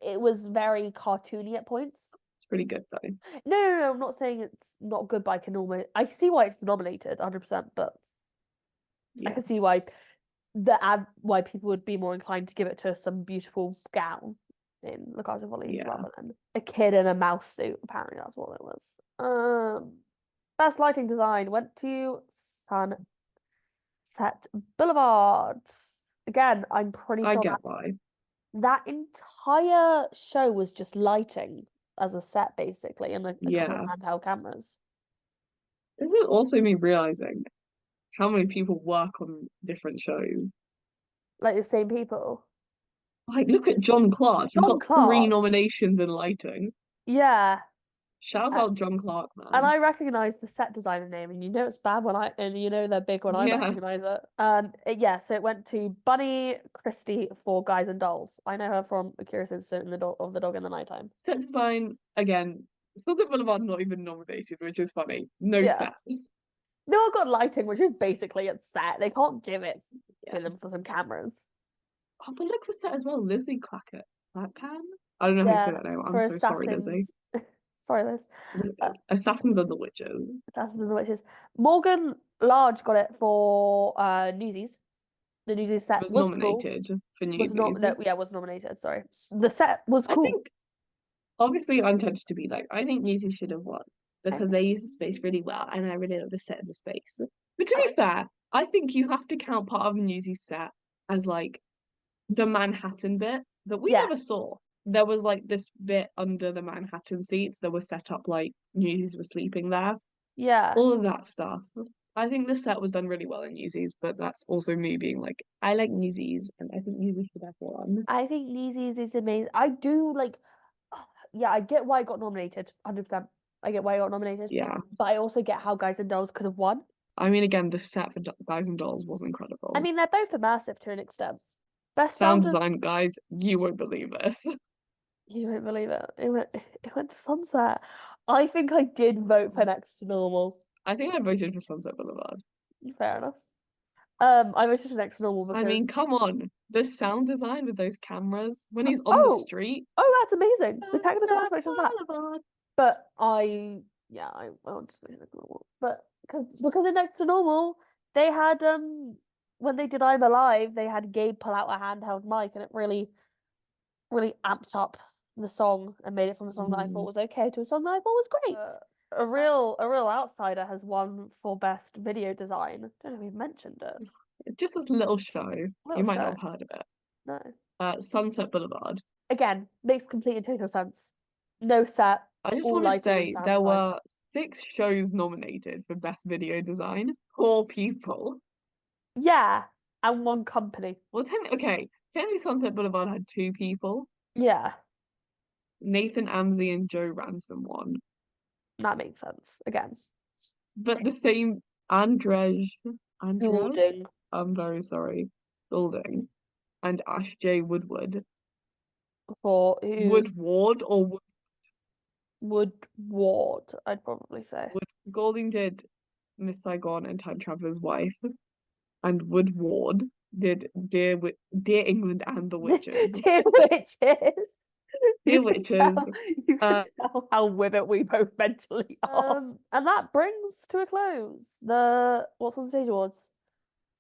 It was very cartoony at points. It's pretty good though. No, I'm not saying it's not good, but I can almost I see why it's nominated, 100%, but I Yeah. can see why the ad why people would be more inclined to give it to some beautiful gown in La Cage aux Follies Yeah. rather than a kid in a mouse suit. Apparently, that's what it was. Best lighting design went to Sunset Boulevard. Again, I'm pretty I sure get why. that entire show was just lighting as a set, basically, and a couple of Yeah. handheld cameras. This is also me realizing how many people work on different shows. Like the same people. Like, look at John Clark. He's John got three Clark. nominations in lighting. Yeah. Shout Uh, out John Clark, And man. I recognize the set designer name, and you know it's bad when and you know they're big when I Yeah. recognize it. Yeah, so it went to Bunny Christie for Guys and Dolls. I know her from A Curious Incident in the Dog of the Dog in the Nighttime. Set design, again, Sunset Boulevard not even nominated, which is funny. No Yeah. set. No, I've got lighting, which is basically a set. They can't give it to Yeah. them for some cameras. Oh, but look for set as well. Lizzie Clackett. Clackham? I don't know how you say Yeah, that name. I'm for so sorry, Lizzie. Assassins. Sorry, Liz. Uh, Assassins and the Witches Assassins and the Witches. Morgan Large got it for Newsies. The Newsies set was was cool. nominated for Was not Newsies. no, yeah, was nominated. Sorry. The set was I cool. think, obviously, I'm tempted to be like, I think Newsies should have won I because think they use the space really well, and I really love the set of the space. But to I be fair, I think you have to count part of the Newsies set as like the Manhattan bit that we yeah, never saw. There was like this bit under the Manhattan seats that was set up like Newsies were sleeping there. yeah. All of that stuff. I think the set was done really well in Newsies, but that's also me being like, I like Newsies, and I think Newsies should have won. I think Newsies is amazing. I do like, yeah, I get why it got nominated, 100%. I get why it got nominated, Yeah. but I also get how Guys and Dolls could have won. I mean, again, the set for Guys and Dolls was I incredible. mean, they're both immersive to an extent. Best Sound sound of design, guys, you won't believe this. you won't believe it. It went to Sunset. I think I did vote for Next to Normal. I think I voted for Sunset Boulevard. Fair enough. I voted for Next to Normal I because mean, come on. The sound design with those cameras when he's on the oh, street. oh, that's amazing. The technical Sunset aspect was that. Boulevard. But I want to say Next to Normal. But because in Next to Normal, they had when they did I'm Alive, they had Gabe pull out a handheld mic, and it really amped up the song and made it from a song that I thought Mm. was okay to a song that I thought was great. A real outsider has won for best video design. Don't know if we've mentioned it. Just this little show. You Little might show. not have heard of it. No. Sunset Boulevard. Again, makes complete and total sense. No set, I just all want to lighting and say sound there design. were 6 shows nominated for Best Video Design. 4 people. Yeah, and one company. Well, technically Sunset Boulevard had 2 people. Yeah, Nathan Amsey and Joe Ransom won. that makes sense. Again, But the same Andrej, Andrej, Goulding I'm very sorry, Golding, and Ash J. Woodward. for who Woodward or would Ward, I'd probably say. Wood Golding did Miss Saigon and Time Traveler's Wife, and Woodward did Dear England and the Witches. Dear witches. You Dear can Witches, tell you can uh, tell how with it we both mentally are. And that brings to a close the What's on Stage Awards.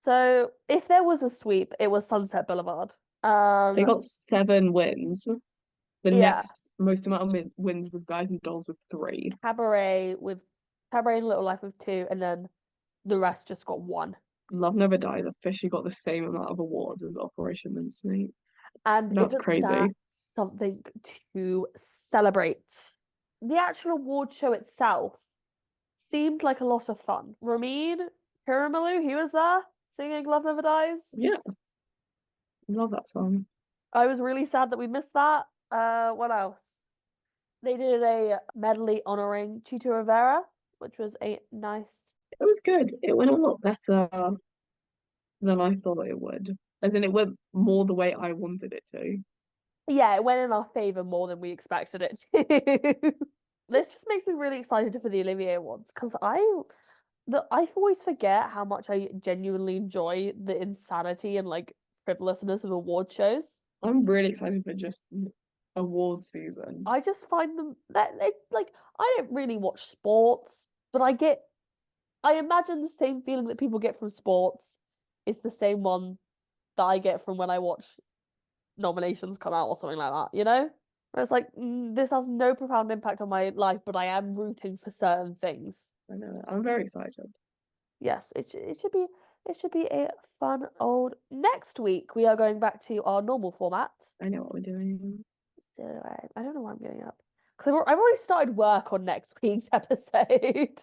So if there was a sweep, it was Sunset Boulevard. they Um, got 7 wins. The yeah, next most amount of wins was Guys and Dolls with 3. Cabaret with Cabaret and Little Life with two, and then the rest just got one. Love Never Dies officially got the same amount of awards as Operation Mincemeat. And That's isn't that crazy. something to celebrate? The actual award show itself seemed like a lot of fun. Ramin Kirimalu, he was there singing Love Never Dies. Yeah, love that song. I was really sad that we missed that. What else? They did a medley honoring Chito Rivera, which was a nice. It was good. It went a lot better than I thought it would. As in, it went more the way I wanted it to. Yeah, it went in our favor more than we expected it to. This just makes me really excited for the Olivier Awards because I always forget how much I genuinely enjoy the insanity and like frivolousness of award shows. I'm really excited for just award season. I just find them that they like I don't really watch sports, but I imagine the same feeling that people get from sports is the same one that I get from when I watch nominations come out or something like that, you know? Where it's like, this has no profound impact on my life, but I am rooting for certain things. I know. I'm very excited. Yes, it should be a fun old. Next week we are going back to our normal format. I know what we're doing. So I don't know why I'm getting up because I've already started work on next week's episode.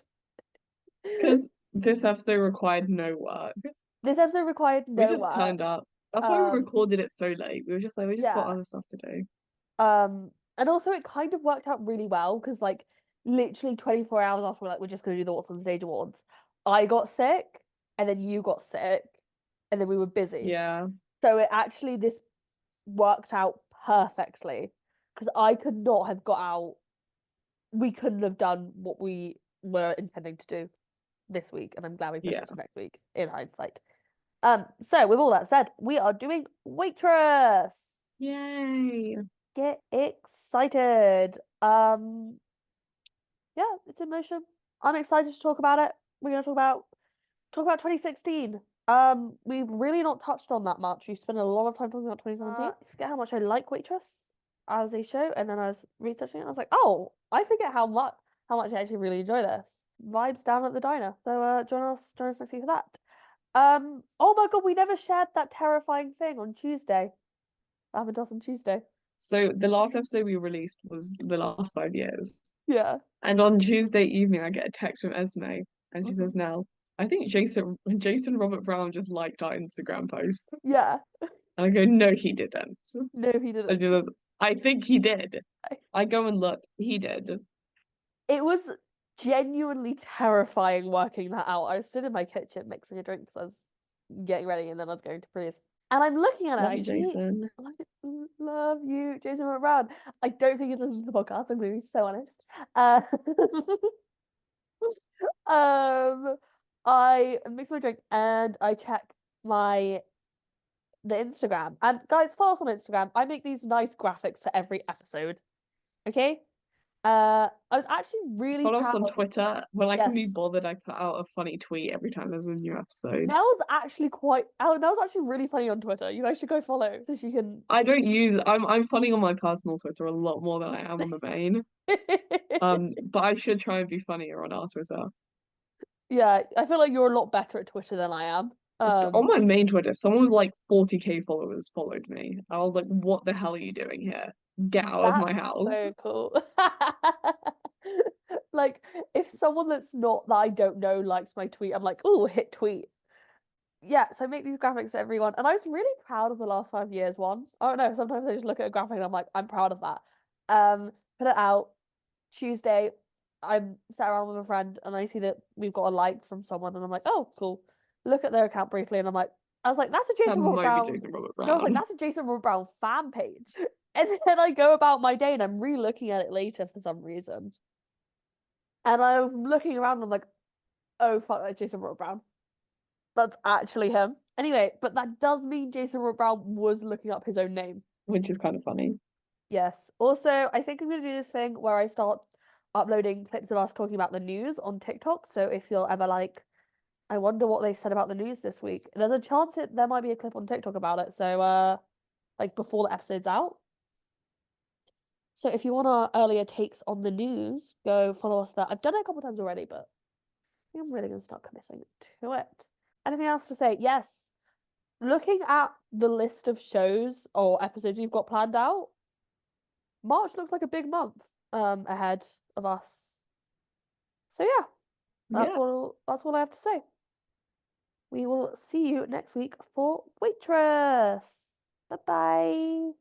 Because this episode required no work. This episode required We no just work. turned up. That's why we Um, recorded it so late. We were just like, we just got yeah. other stuff to do. And also it kind of worked out really well because like literally 24 hours after we're just gonna do the What's on Stage Awards, I got sick and then you got sick and then we were busy. Yeah. So it actually this worked out perfectly because I could not have got out. We couldn't have done what we were intending to do this week, and I'm glad we pushed Yeah. it to next week in hindsight. So with all that said, we are doing Waitress. Yay. Get excited. Yeah, it's in motion. I'm excited to talk about it. We're gonna talk about 2016. We've really not touched on that much. We spent a lot of time talking about 2017. I forget how much I like Waitress as a show, and then I was researching it. And I was like, oh, I forget how much I actually really enjoy this. Vibes down at the diner. So join us next week for that. Oh my God, we never shared that terrifying thing on Tuesday. That happened to us on Tuesday. So the last episode we released was the last 5 years. Yeah. And on Tuesday evening, I get a text from Esme, and she says, Mhm. "Now, I think Jason Robert Brown just liked our Instagram post." Yeah. And I go, "No, he didn't." No, he And didn't. she says, "I think he did." I go and look, he did. It was genuinely terrifying working that out. I stood in my kitchen mixing a drink because I was getting ready and then I was going to Prius. And I'm looking at it, Love I you, see, Jason. love you, Jason McBrown. I don't think he's listening to the podcast, I'm going to be so honest. Uh, um, I mix my drink and I check the Instagram. And guys, follow us on Instagram. I make these nice graphics for every episode. Okay? I was actually really Follow us on proud. Twitter. When I can be Yes. bothered, I put out a funny tweet every time there's a new episode. That was actually really funny on Twitter. You guys should go follow so she can. I'm funny on my personal Twitter a lot more than I am on the main. But I should try and be funnier on our Twitter. Yeah, I feel like you're a lot better at Twitter than I am. So on my main Twitter, someone with like 40K followers followed me. I was like, what the hell are you doing here? get out of my That's house. so cool. Like, if someone that's not that I don't know likes my tweet, I'm like, oh, hit tweet. Yeah, so I make these graphics for everyone. And I was really proud of the last 5 years one. I don't know, sometimes I just look at a graphic and I'm like, I'm proud of that. Put it out Tuesday. I'm sat around with a friend and I see that we've got a like from someone and I'm like, oh, cool. Look at their account briefly and I was like, that's a That Jason Robert might be Brown. Jason Robert No, I was like, Brown. that's a Jason Robert Brown fan page. And then I go about my day and I'm re-looking at it later for some reason. And I'm looking around and I'm like, oh fuck, that's Jason Robert Brown. That's actually him. Anyway, but that does mean Jason Robert Brown was looking up his own name. Which is kind of funny. Yes. Also, I think I'm gonna do this thing where I start uploading clips of us talking about the news on TikTok. So if you're ever like, I wonder what they've said about the news this week, there's a chance there might be a clip on TikTok about it. So like before the episode's out. So if you want our earlier takes on the news, go follow us there. I've done it a couple times already, but I think I'm really gonna start committing to it. Anything else to say? Yes. Looking at the list of shows or episodes we've got planned out, March looks like a big month ahead of us. So yeah, Yeah. that's all I have to say. We will see you next week for Waitress. Bye bye.